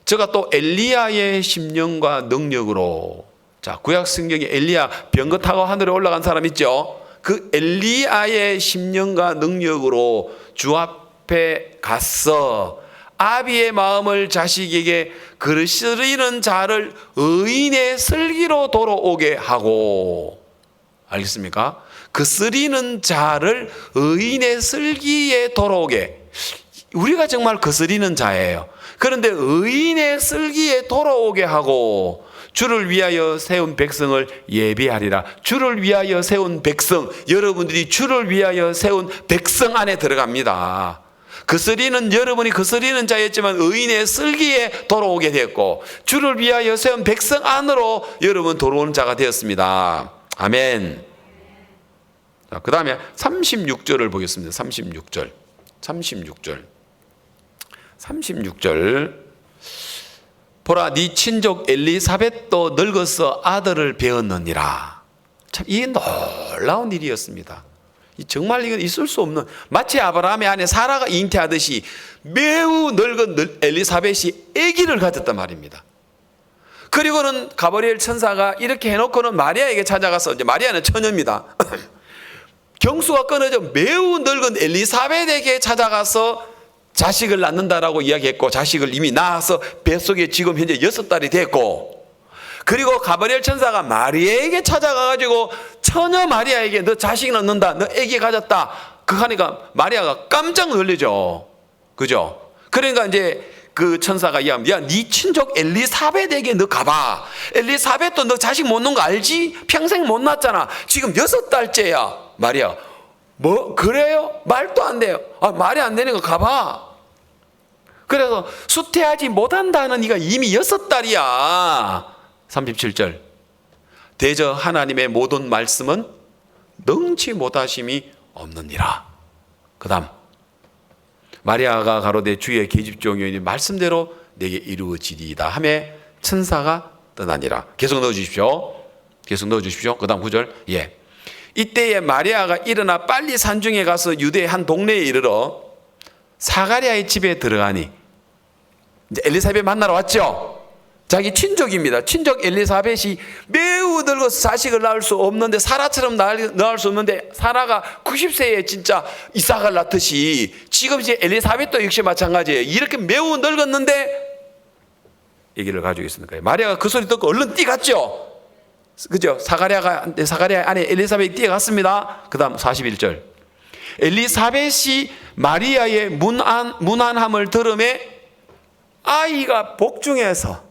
저가 또 엘리야의 심령과 능력으로, 자, 구약 성경에 엘리야 병거 타고 하늘에 올라간 사람 있죠? 그 엘리야의 심령과 능력으로 주 앞에 갔어 아비의 마음을 자식에게 그르시는 자를 의인의 슬기로 돌아오게 하고, 알겠습니까? 그 쓰리는 자를 의인의 슬기에 돌아오게. 우리가 정말 그 쓰리는 자예요. 그런데 의인의 슬기에 돌아오게 하고 주를 위하여 세운 백성을 예비하리라. 주를 위하여 세운 백성, 여러분들이 주를 위하여 세운 백성 안에 들어갑니다. 그스리는 여러분이 그스리는 자였지만 의인의 슬기에 돌아오게 되었고 주를 위하여 세운 백성 안으로 여러분 돌아오는 자가 되었습니다. 아멘. 자, 그 다음에 36절을 보겠습니다. 36절. 보라, 네 친족 엘리사벳도 늙어서 아들을 배었느니라. 참, 이게 놀라운 일이었습니다. 정말 이건 있을 수 없는, 마치 아브라함의 아내 사라가 잉태하듯이 매우 늙은 엘리사벳이 아기를 가졌단 말입니다. 그리고는 가브리엘 천사가 이렇게 해놓고는 마리아에게 찾아가서, 이제 마리아는 처녀입니다. 경수가 끊어져 매우 늙은 엘리사벳에게 찾아가서 자식을 낳는다라고 이야기했고, 자식을 이미 낳아서 뱃속에 지금 현재 6달이 됐고, 그리고 가브리엘 천사가 마리아에게 찾아가가지고 처녀 마리아에게 너 자식 낳는다, 너 아기 가졌다, 그거 하니까 마리아가 깜짝 놀라죠. 그죠? 그러니까 이제 그 천사가 이야기합니다. 야, 네 친족 엘리사벳에게 너 가봐. 엘리사벳도 너 자식 못 낳은 거 알지? 평생 못 낳았잖아. 지금 6달째야. 마리아, 뭐 그래요? 말도 안 돼요. 아, 말이 안 되는 거 가봐. 그래서 수태하지 못한다는 이가 이미 6달이야. 37절. 대저 하나님의 모든 말씀은 능치 못하심이 없느니라. 그 다음, 마리아가 가로되 주의 계집종이니 말씀대로 내게 이루어지리이다 하매 천사가 떠나니라. 계속 넣어주십시오. 그 다음 9절. 예. 이때에 마리아가 일어나 빨리 산중에 가서 유대의 한 동네에 이르러 사가랴의 집에 들어가니, 이제 엘리사벳 만나러 왔죠. 자기 친족입니다. 친족 엘리사벳이 매우 늙어서 자식을 낳을 수 없는데, 사라처럼 낳을 수 없는데, 사라가 90세에 진짜 이삭을 낳듯이 지금 이제 엘리사벳도 역시 마찬가지예요. 이렇게 매우 늙었는데 얘기를 가지고 있습니다. 마리아가 그 소리 듣고 얼른 뛰갔죠. 그죠? 사가랴 안에 엘리사벳이 뛰어갔습니다. 그 다음 41절. 엘리사벳이 마리아의 문안함을 들음에 아이가 복중에서,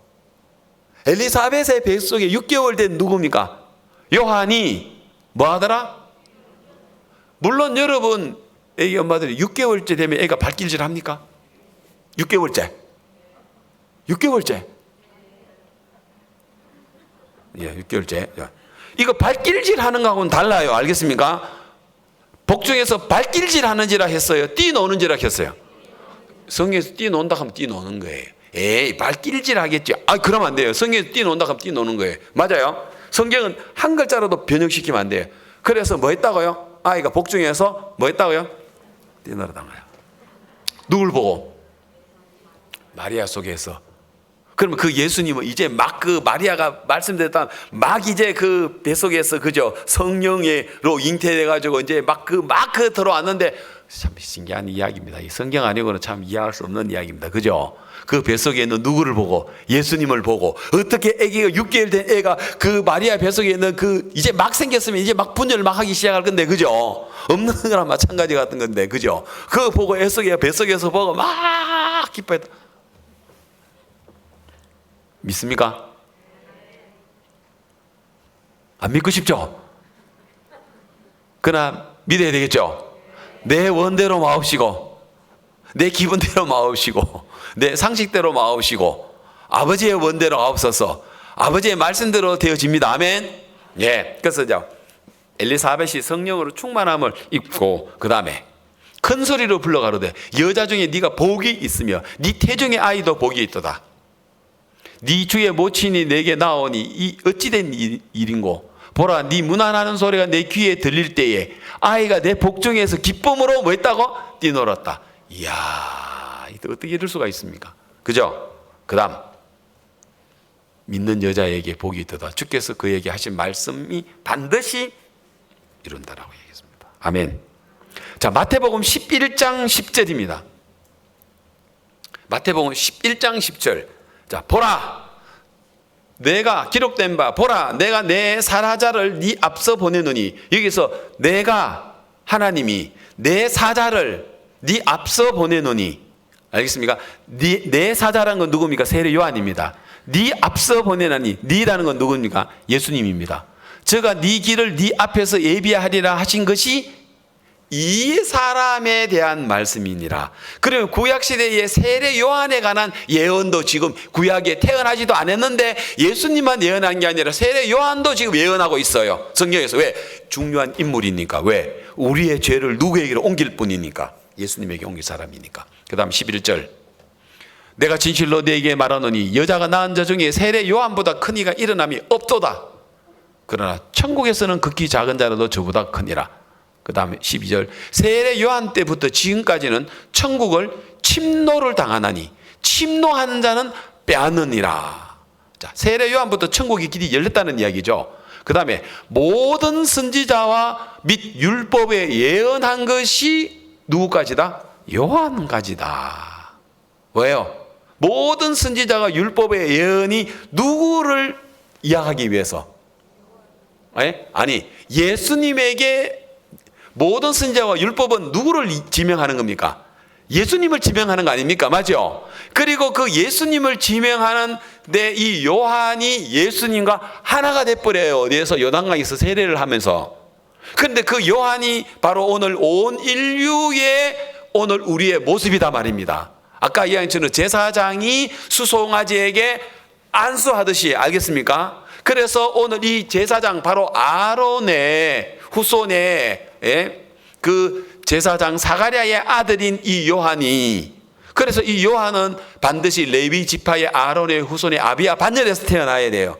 엘리사벳의 뱃속에 6개월 된 누굽니까? 요한이 뭐 하더라? 물론 여러분 애기 엄마들이 6개월째 되면 애가 발길질 합니까? 6개월째. 예, 6개월째. 이거 발길질 하는 거하고는 달라요. 알겠습니까? 복중에서 발길질 하는지라 했어요? 뛰노는지라 했어요? 성경에서 뛰논다 하면 뛰노는 거예요. 에이, 발길질 하겠죠. 아, 그러면 안 돼요. 성경에서 뛰논다 하면 뛰노는 거예요. 맞아요. 성경은 한 글자라도 변형시키면 안 돼요. 그래서 뭐 했다고요? 아이가 복중에서 뭐 했다고요? 뛰놀았던 거예요. 누굴 보고? 마리아 속에서. 그러면 그 예수님은 이제 막 그 마리아가 말씀드렸던 막 이제 그 뱃속에서, 그죠? 성령으로 잉태돼가지고 이제 막 들어왔는데, 참 신기한 이야기입니다. 이 성경 아니고는 참 이해할 수 없는 이야기입니다. 그죠? 그 뱃속에 있는 누구를 보고? 예수님을 보고. 어떻게 아기가 6개월 된 애가 그 마리아 뱃속에 있는 그 이제 막 생겼으면 이제 막 분열을 막 하기 시작할 건데, 그죠? 없는 거랑 마찬가지 같은 건데, 그죠? 그거 보고 뱃속에서 보고 막 기뻐했다. 믿습니까? 안 믿고 싶죠? 그러나 믿어야 되겠죠? 내 원대로 마옵시고, 내 기분대로 마옵시고, 내 상식대로 마옵시고, 아버지의 원대로 마옵소서. 아버지의 말씀대로 되어집니다. 아멘. 예. 그래서 엘리사벳이 성령으로 충만함을 입고, 그 다음에 큰 소리로 불러 가로되 여자 중에 네가 복이 있으며 네 태중의 아이도 복이 있도다. 네 주의 모친이 내게 나오니 이 어찌된 일인고, 보라, 네 문안하는 소리가 내 귀에 들릴 때에 아이가 내 복중에서 기쁨으로 뭐 했다고? 뛰놀았다. 이야, 어떻게 이럴 수가 있습니까? 그죠? 그 다음 믿는 여자에게 복이 있도다. 주께서 그에게 하신 말씀이 반드시 이룬다라고 얘기했습니다. 아멘. 자, 마태복음 11장 10절입니다. 마태복음 11장 10절. 자, 보라, 내가 기록된 바, 보라, 내가 내 사자를 네 앞서 보내노니. 여기서 내가, 하나님이 내 사자를 네 앞서 보내노니. 알겠습니까? 내 사자라는 건 누굽니까? 세례 요한입니다. 네 앞서 보내나니. 네라는 건 누굽니까? 예수님입니다. 저가 네 길을 네 앞에서 예비하리라 하신 것이 이 사람에 대한 말씀이니라. 그러면 구약시대의 세례 요한에 관한 예언도 지금 구약에 태어나지도 않았는데 예수님만 예언한 게 아니라 세례 요한도 지금 예언하고 있어요. 성경에서. 왜? 중요한 인물이니까. 왜? 우리의 죄를 누구에게로 옮길 뿐이니까. 예수님에게 옮길 사람이니까. 그 다음 11절. 내가 진실로 너에게 말하노니 여자가 낳은 자 중에 세례 요한보다 큰 이가 일어남이 없도다. 그러나 천국에서는 극히 작은 자라도 저보다 크니라. 그 다음에 12절. 세례 요한 때부터 지금까지는 천국을 침노를 당하나니 침노하는 자는 빼앗느니라. 자, 세례 요한부터 천국의 길이 열렸다는 이야기죠. 그 다음에 모든 선지자와 및 율법에 예언한 것이 누구까지다? 요한까지다. 왜요? 모든 선지자가 율법의 예언이 누구를 이야기하기 위해서? 아니, 예수님에게 모든 선지자와 율법은 누구를 지명하는 겁니까? 예수님을 지명하는 거 아닙니까? 맞죠? 그리고 그 예수님을 지명하는데 이 요한이 예수님과 하나가 돼버려요. 어디에서? 요단강에서 세례를 하면서. 그런데 그 요한이 바로 오늘 온 인류의 오늘 우리의 모습이다 말입니다. 아까 이야기했던 제사장이 수송아지에게 안수하듯이. 알겠습니까? 그래서 오늘 이 제사장 바로 아론의 후손의 그 제사장 사가랴의 아들인 이 요한이, 그래서 이 요한은 반드시 레위 지파의 아론의 후손의 아비야 반열에서 태어나야 돼요.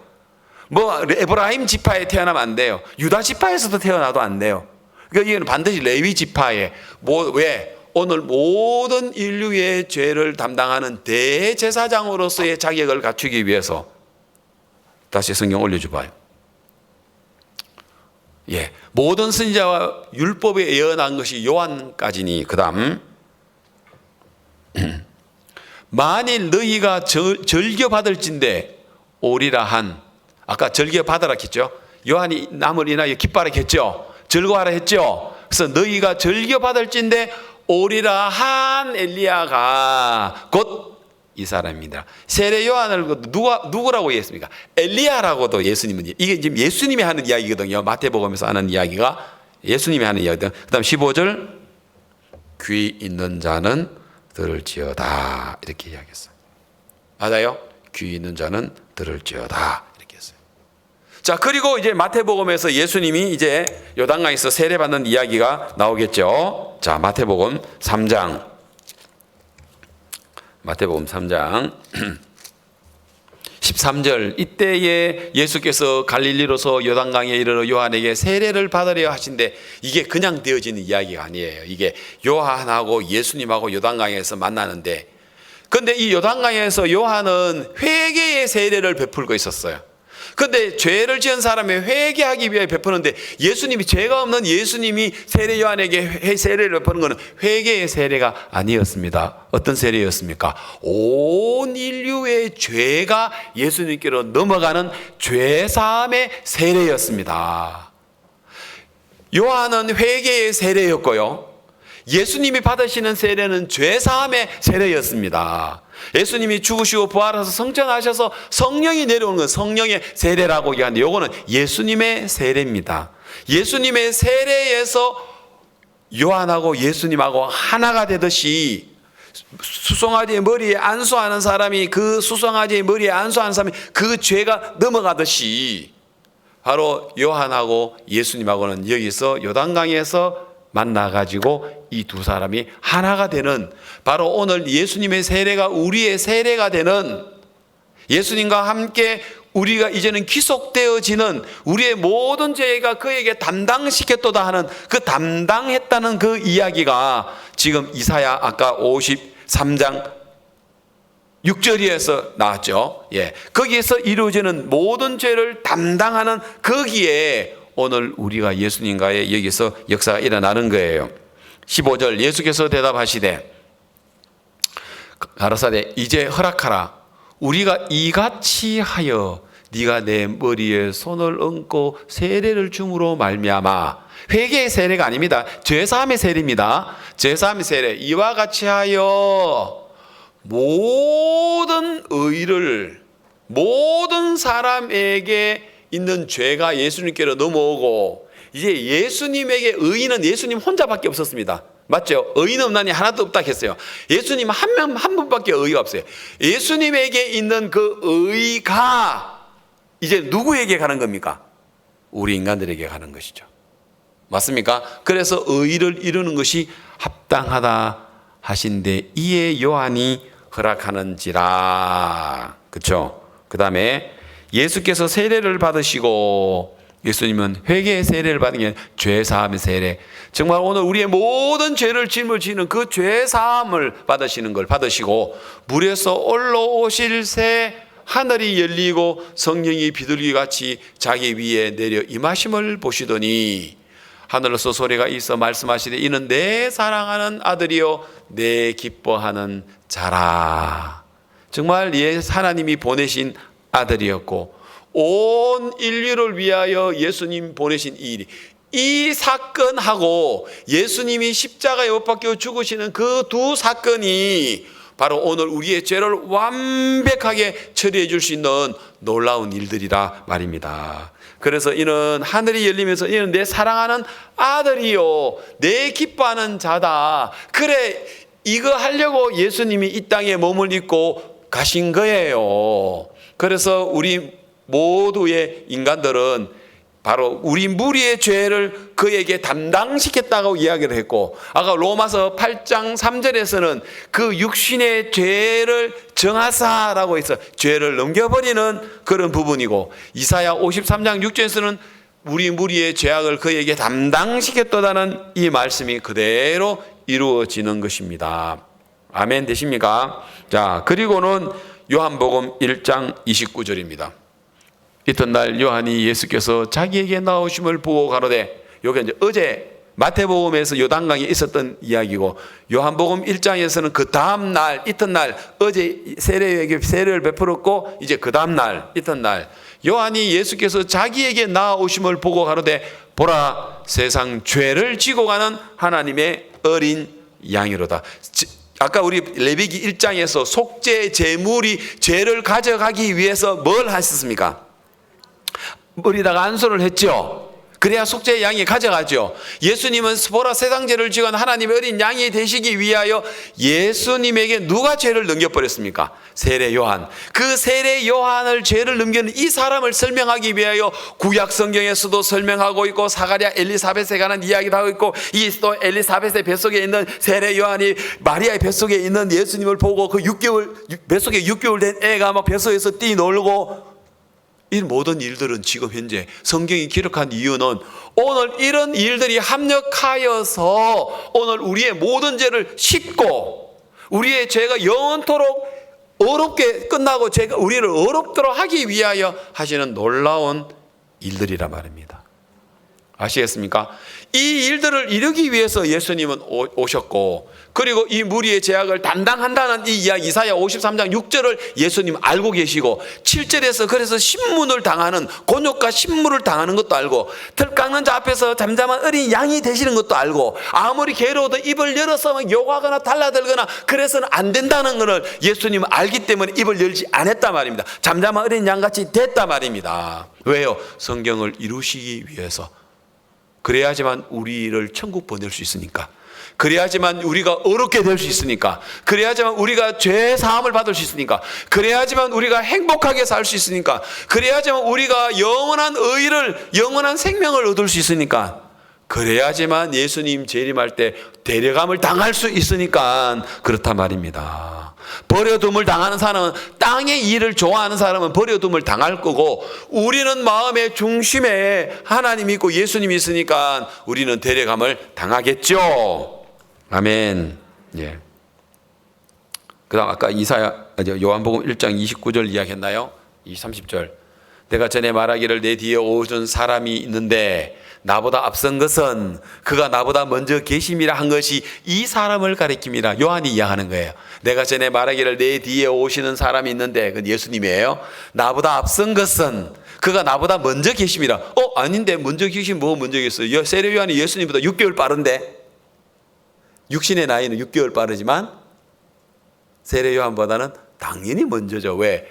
뭐 에브라임 지파에 태어나면 안 돼요. 유다 지파에서도 태어나도 안 돼요. 그러니까 이거는 반드시 레위 지파에. 왜? 오늘 모든 인류의 죄를 담당하는 대제사장으로서의 자격을 갖추기 위해서. 다시 성경 올려줘봐요. 예, 모든 선지자와 율법에 예언한 것이 요한까지니. 그 다음 만일 너희가 절겨 받을진대 오리라 한. 아까 절겨 받으라 했죠. 요한이 남을 인하여 기뻐하라 했죠. 즐거워하라 했죠. 그래서 너희가 절겨 받을진대 오리라 한 엘리야가 곧 이 사람입니다. 세례 요한을 누구라고 얘기했습니까? 엘리야라고도 예수님은. 이게 지금 예수님이 하는 이야기거든요. 마태복음에서 하는 이야기가 예수님이 하는 이야기거든요. 그 다음 15절. 귀 있는 자는 들을지어다. 이렇게 이야기했어요. 맞아요? 귀 있는 자는 들을지어다. 이렇게 했어요. 자, 그리고 이제 마태복음에서 예수님이 이제 요단강에서 세례받는 이야기가 나오겠죠. 자, 마태복음 3장. 마태복음 3장 13절. 이때에 예수께서 갈릴리로서 요단강에 이르러 요한에게 세례를 받으려 하신데, 이게 그냥 되어지는 이야기가 아니에요. 이게 요한하고 예수님하고 요단강에서 만나는데, 근데 이 요단강에서 요한은 회개의 세례를 베풀고 있었어요. 근데 죄를 지은 사람이 회개하기 위해 베푸는데, 예수님이, 죄가 없는 예수님이 세례 요한에게 세례를 베푸는 것은 회개의 세례가 아니었습니다. 어떤 세례였습니까? 온 인류의 죄가 예수님께로 넘어가는 죄사함의 세례였습니다. 요한은 회개의 세례였고요, 예수님이 받으시는 세례는 죄사함의 세례였습니다. 예수님이 죽으시고 부활하셔서 성전하셔서 성령이 내려오는 건 성령의 세례라고 얘기하는데, 이거는 예수님의 세례입니다. 예수님의 세례에서 요한하고 예수님하고 하나가 되듯이, 수송아지의 머리에 안수하는 사람이 그 수송아지의 머리에 안수하는 사람이 그 죄가 넘어가듯이, 바로 요한하고 예수님하고는 여기서 요단강에서 만나가지고 이 두 사람이 하나가 되는, 바로 오늘 예수님의 세례가 우리의 세례가 되는, 예수님과 함께 우리가 이제는 귀속되어지는, 우리의 모든 죄가 그에게 담당시켰도다 하는 그 담당했다는 그 이야기가 지금 이사야 아까 53장 6절에서 나왔죠. 예. 거기에서 이루어지는 모든 죄를 담당하는 거기에 오늘 우리가 예수님과의 여기서 역사가 일어나는 거예요. 15절 예수께서 대답하시되 가라사대 이제 허락하라. 우리가 이같이 하여 네가 내 머리에 손을 얹고 세례를 줌으로 말미암아, 회개의 세례가 아닙니다. 죄사함의 세례입니다. 죄사함의 세례. 이와 같이 하여 모든 의를, 모든 사람에게 있는 죄가 예수님께로 넘어오고, 이제 예수님에게 의인은 예수님 혼자밖에 없었습니다. 맞죠? 의인 없나니 하나도 없다 했어요. 예수님 한 분밖에 의가 없어요. 예수님에게 있는 그 의가 이제 누구에게 가는 겁니까? 우리 인간들에게 가는 것이죠. 맞습니까? 그래서 의를 이루는 것이 합당하다 하신데 이에 요한이 허락하는지라. 그렇죠? 그 다음에 예수께서 세례를 받으시고, 예수님은 회개의 세례를 받은 게 죄사함의 세례. 정말 오늘 우리의 모든 죄를 짊어지는 그 죄사함을 받으시는 걸 받으시고, 물에서 올라오실 새 하늘이 열리고 성령이 비둘기같이 자기 위에 내려 임하심을 보시더니 하늘로서 소리가 있어 말씀하시되 이는 내 사랑하는 아들이요 내 기뻐하는 자라. 정말 하나님이 보내신 아들이었고 온 인류를 위하여 예수님 보내신 이 일이, 이 사건하고 예수님이 십자가에 못 박혀 죽으시는 그 두 사건이 바로 오늘 우리의 죄를 완벽하게 처리해 줄 수 있는 놀라운 일들이라 말입니다. 그래서 이는 하늘이 열리면서 이는 내 사랑하는 아들이요 내 기뻐하는 자다. 그래, 이거 하려고 예수님이 이 땅에 몸을 입고 가신 거예요. 그래서 우리 모두의 인간들은 바로 우리 무리의 죄를 그에게 담당시켰다고 이야기를 했고, 아까 로마서 8장 3절에서는 그 육신의 죄를 정하사라고 해서 죄를 넘겨버리는 그런 부분이고, 이사야 53장 6절에서는 우리 무리의 죄악을 그에게 담당시켰다는 이 말씀이 그대로 이루어지는 것입니다. 아멘 되십니까? 자, 그리고는 요한복음 1장 29절입니다. 이튿날 요한이 예수께서 자기에게 나오심을 보고 가로되, 여기 이제 어제 마태복음에서 요단강에 있었던 이야기고, 요한복음 1장에서는 그 다음 날 이튿날, 어제 세례에게 세례를 베풀었고 이제 그 다음 날 이튿날 요한이 예수께서 자기에게 나오심을 보고 가로되 보라 세상 죄를 지고 가는 하나님의 어린 양이로다. 아까 우리 레위기 1장에서 속죄 제물이 죄를 가져가기 위해서 뭘 하셨습니까? 머리다가 안수를 했죠. 그래야 속죄의 양이 가져가죠. 예수님은 보라 세상 죄를 지고 하나님의 어린 양이 되시기 위하여 예수님에게 누가 죄를 넘겨버렸습니까? 세례 요한. 그 세례 요한을 죄를 넘기는 이 사람을 설명하기 위하여 구약 성경에서도 설명하고 있고, 사가랴 엘리사벳에 관한 이야기도 하고 있고, 이 또 엘리사벳의 뱃속에 있는 세례 요한이 마리아의 뱃속에 있는 예수님을 보고 그 뱃속에 6개월 된 애가 막 뱃속에서 뛰놀고, 이 모든 일들은 지금 현재 성경이 기록한 이유는 오늘 이런 일들이 합력하여서 오늘 우리의 모든 죄를 씻고 우리의 죄가 영원토록 어렵게 끝나고 죄가 우리를 어렵도록 하기 위하여 하시는 놀라운 일들이란 말입니다. 아시겠습니까? 이 일들을 이루기 위해서 예수님은 오셨고, 그리고 이 무리의 죄악을 담당한다는 이 이야기 이사야 53장 6절을 예수님 알고 계시고, 7절에서 그래서 신문을 당하는, 곤욕과 신문을 당하는 것도 알고, 털 깎는 자 앞에서 잠잠한 어린 양이 되시는 것도 알고, 아무리 괴로워도 입을 열어서 욕하거나 달라들거나 그래서는 안 된다는 것을 예수님은 알기 때문에 입을 열지 않았단 말입니다. 잠잠한 어린 양같이 됐단 말입니다. 왜요? 성경을 이루시기 위해서. 그래야지만 우리를 천국 보낼 수 있으니까, 그래야지만 우리가 어렵게 될 수 있으니까, 그래야지만 우리가 죄 사함을 받을 수 있으니까, 그래야지만 우리가 행복하게 살 수 있으니까, 그래야지만 우리가 영원한 의를, 영원한 생명을 얻을 수 있으니까, 그래야지만 예수님 재림할 때 데려감을 당할 수 있으니까 그렇단 말입니다. 버려둠을 당하는 사람은, 땅의 일을 좋아하는 사람은 버려둠을 당할 거고, 우리는 마음의 중심에 하나님이 있고 예수님이 있으니까 우리는 데려감을 당하겠죠. 아멘. 예. 그 다음 아까 이사야 요한복음 1장 29절 이야기했나요? 30절. 내가 전에 말하기를 내 뒤에 오는 사람이 있는데 나보다 앞선 것은 그가 나보다 먼저 계심이라 한 것이 이 사람을 가리킵니다. 요한이 이야기하는 거예요. 내가 전에 말하기를 내 뒤에 오시는 사람이 있는데, 그건 예수님이에요. 나보다 앞선 것은 그가 나보다 먼저 계심이라. 아닌데 먼저 계시면 뭐 먼저 계셨어요? 세례 요한이 예수님보다 6개월 빠른데, 육신의 나이는 6개월 빠르지만 세례 요한보다는 당연히 먼저죠. 왜?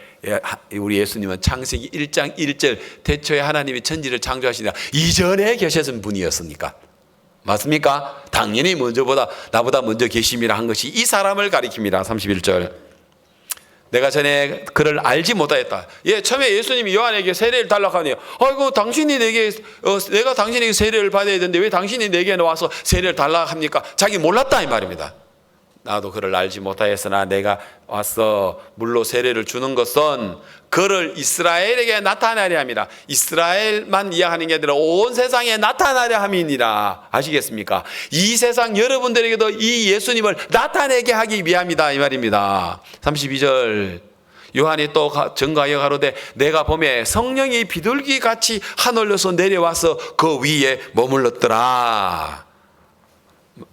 우리 예수님은 창세기 1장 1절 태초에 하나님이 천지를 창조하시니라 이전에 계셨던 분이었으니까. 맞습니까? 당연히 나보다 먼저 계심이라 한 것이 이 사람을 가리킵니다. 31절. 내가 전에 그를 알지 못하였다. 처음에 예수님이 요한에게 세례를 달라고 하네요. 아이고, 당신이 내가 당신에게 세례를 받아야 되는데 왜 당신이 내게 와서 세례를 달라고 합니까? 자기 몰랐다 이 말입니다. 나도 그를 알지 못하였으나 내가 와서 물로 세례를 주는 것은 그를 이스라엘에게 나타나려 함이라. 이스라엘만 이야기하는 게 아니라 온 세상에 나타나려 함이니라. 아시겠습니까? 이 세상 여러분들에게도 이 예수님을 나타내게 하기 위함이다 이 말입니다. 32절. 요한이 또 증거하여 가로되 내가 보매 성령이 비둘기같이 하늘에서 내려와서 그 위에 머물렀더라.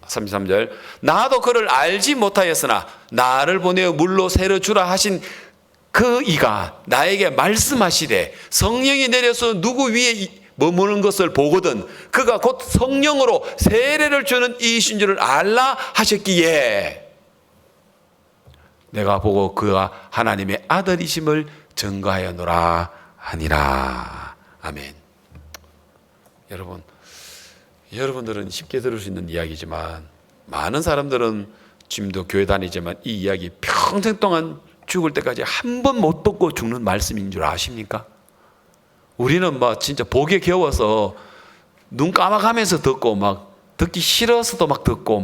33절. 나도 그를 알지 못하였으나 나를 보내어 물로 세례 주라 하신 그 이가 나에게 말씀하시되 성령이 내려서 누구 위에 머무는 것을 보거든 그가 곧 성령으로 세례를 주는 이이신 줄을 알라 하셨기에 내가 보고 그가 하나님의 아들이심을 증거하였노라 하니라. 아멘. 여러분들은 쉽게 들을 수 있는 이야기지만 많은 사람들은 지금도 교회 다니지만 이 이야기 평생 동안 죽을 때까지 한 번 못 듣고 죽는 말씀인 줄 아십니까? 우리는 진짜 보기에 겨워서 눈 감아가면서 듣고 듣기 싫어서도 듣고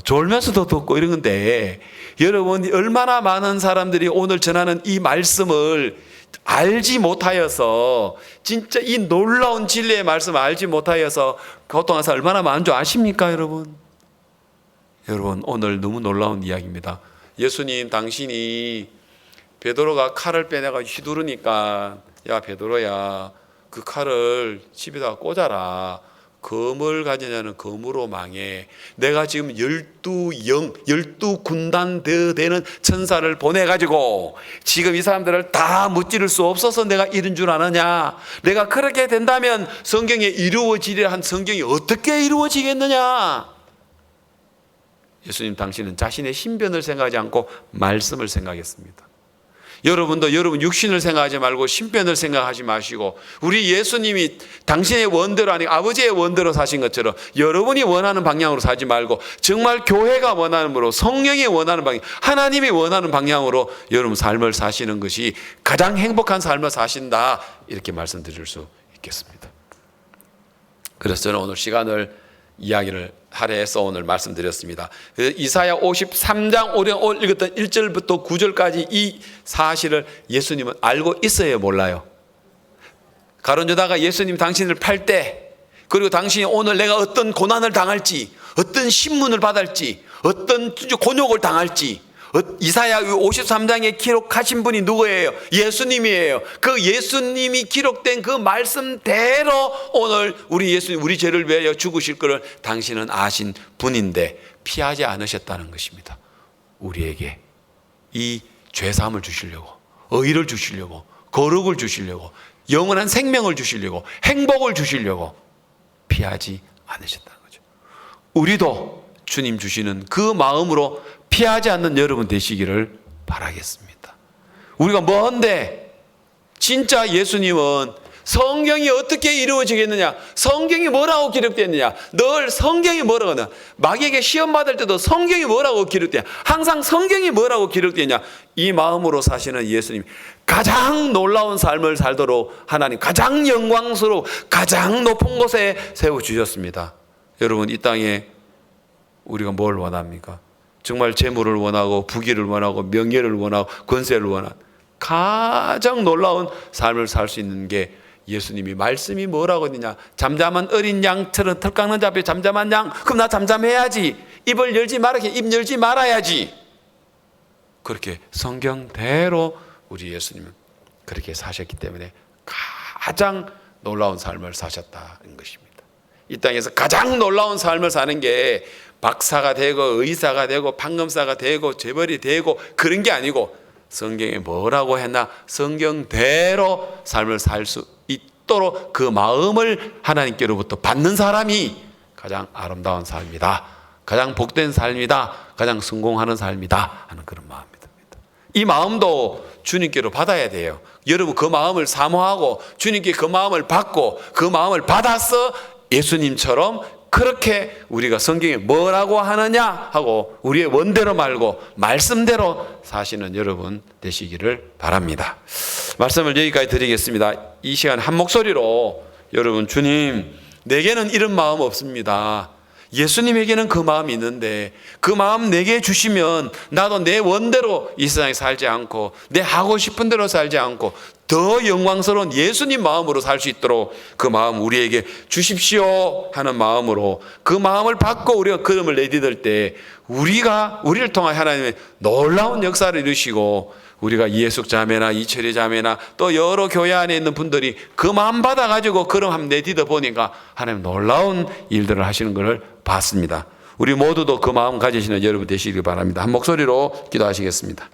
졸면서도 듣고 이런 건데, 여러분 얼마나 많은 사람들이 오늘 전하는 이 말씀을 알지 못하여서, 진짜 이 놀라운 진리의 말씀을 알지 못하여서 고통하서 얼마나 많은 줄 아십니까 여러분? 여러분 오늘 너무 놀라운 이야기입니다. 예수님 당신이 베드로가 칼을 빼내가 휘두르니까 야 베드로야 그 칼을 집에다가 꽂아라. 검을 가지냐는 검으로 망해. 내가 지금 12군단 되는 천사를 보내가지고 지금 이 사람들을 다 무찌를 수 없어서 내가 이런 줄 아느냐. 내가 그렇게 된다면 성경에 이루어지리라 한 성경이 어떻게 이루어지겠느냐. 예수님 당신은 자신의 신변을 생각하지 않고 말씀을 생각했습니다. 여러분도 여러분 육신을 생각하지 말고 신변을 생각하지 마시고, 우리 예수님이 당신의 원대로 아니고 아버지의 원대로 사신 것처럼 여러분이 원하는 방향으로 사지 말고 정말 교회가 원하는 대로, 성령이 원하는 방향, 하나님이 원하는 방향으로 여러분 삶을 사시는 것이 가장 행복한 삶을 사신다, 이렇게 말씀드릴 수 있겠습니다. 그래서 저는 오늘 시간을 이야기를 할애해서 오늘 말씀드렸습니다. 이사야 53장 오늘 읽었던 1절부터 9절까지 이 사실을 예수님은 알고 있어요, 몰라요? 가룟 유다가 예수님 당신을 팔 때, 그리고 당신이 오늘 내가 어떤 고난을 당할지, 어떤 신문을 받을지, 어떤 곤욕을 당할지, 이사야 53장에 기록하신 분이 누구예요? 예수님이에요. 그 예수님이 기록된 그 말씀대로 오늘 우리 예수님, 우리 죄를 위하여 죽으실 것을 당신은 아신 분인데 피하지 않으셨다는 것입니다. 우리에게 이 죄사함을 주시려고, 의를 주시려고, 거룩을 주시려고, 영원한 생명을 주시려고, 행복을 주시려고 피하지 않으셨다는 거죠. 우리도 주님 주시는 그 마음으로 피하지 않는 여러분 되시기를 바라겠습니다. 우리가 뭔데 진짜 예수님은 성경이 어떻게 이루어지겠느냐, 성경이 뭐라고 기록되느냐, 늘 성경이 뭐라고 하냐, 마귀에게 시험 받을 때도 성경이 뭐라고 기록되냐, 항상 성경이 뭐라고 기록되냐, 이 마음으로 사시는 예수님, 가장 놀라운 삶을 살도록 하나님 가장 영광스러워 가장 높은 곳에 세워주셨습니다. 여러분 이 땅에 우리가 뭘 원합니까? 정말 재물을 원하고 부귀를 원하고 명예를 원하고 권세를 원하는 가장 놀라운 삶을 살 수 있는 게 예수님이 말씀이 뭐라고 했느냐, 잠잠한 어린 양처럼 털 깎는 자 앞에 잠잠한 양, 그럼 나 잠잠해야지. 입을 열지 말아야지. 입 열지 말아야지. 그렇게 성경대로 우리 예수님은 그렇게 사셨기 때문에 가장 놀라운 삶을 사셨다는 것입니다. 이 땅에서 가장 놀라운 삶을 사는 게 박사가 되고 의사가 되고 판검사가 되고 재벌이 되고 그런 게 아니고 성경에 뭐라고 했나 성경대로 삶을 살 수 있도록 그 마음을 하나님께로부터 받는 사람이 가장 아름다운 삶이다, 가장 복된 삶이다, 가장 성공하는 삶이다 하는 그런 마음이 듭니다. 이 마음도 주님께로 받아야 돼요. 여러분 그 마음을 사모하고 주님께 그 마음을 받고 그 마음을 받아서 예수님처럼 그렇게 우리가 성경에 뭐라고 하느냐 하고 우리의 원대로 말고 말씀대로 사시는 여러분 되시기를 바랍니다. 말씀을 여기까지 드리겠습니다. 이 시간 한 목소리로 여러분, 주님 내게는 이런 마음 없습니다. 예수님에게는 그 마음이 있는데 그 마음 내게 주시면 나도 내 원대로 이 세상에 살지 않고 내 하고 싶은 대로 살지 않고 더 영광스러운 예수님 마음으로 살 수 있도록 그 마음 우리에게 주십시오 하는 마음으로 그 마음을 받고 우리가 걸음을 내디딜 때 우리를 통해 하나님의 놀라운 역사를 이루시고 우리가 이해숙 자매나 이철희 자매나 또 여러 교회 안에 있는 분들이 그 마음 받아가지고 걸음 한번 내디뎌 보니까 하나님 놀라운 일들을 하시는 것을 봤습니다. 우리 모두도 그 마음 가지시는 여러분 되시길 바랍니다. 한 목소리로 기도하시겠습니다.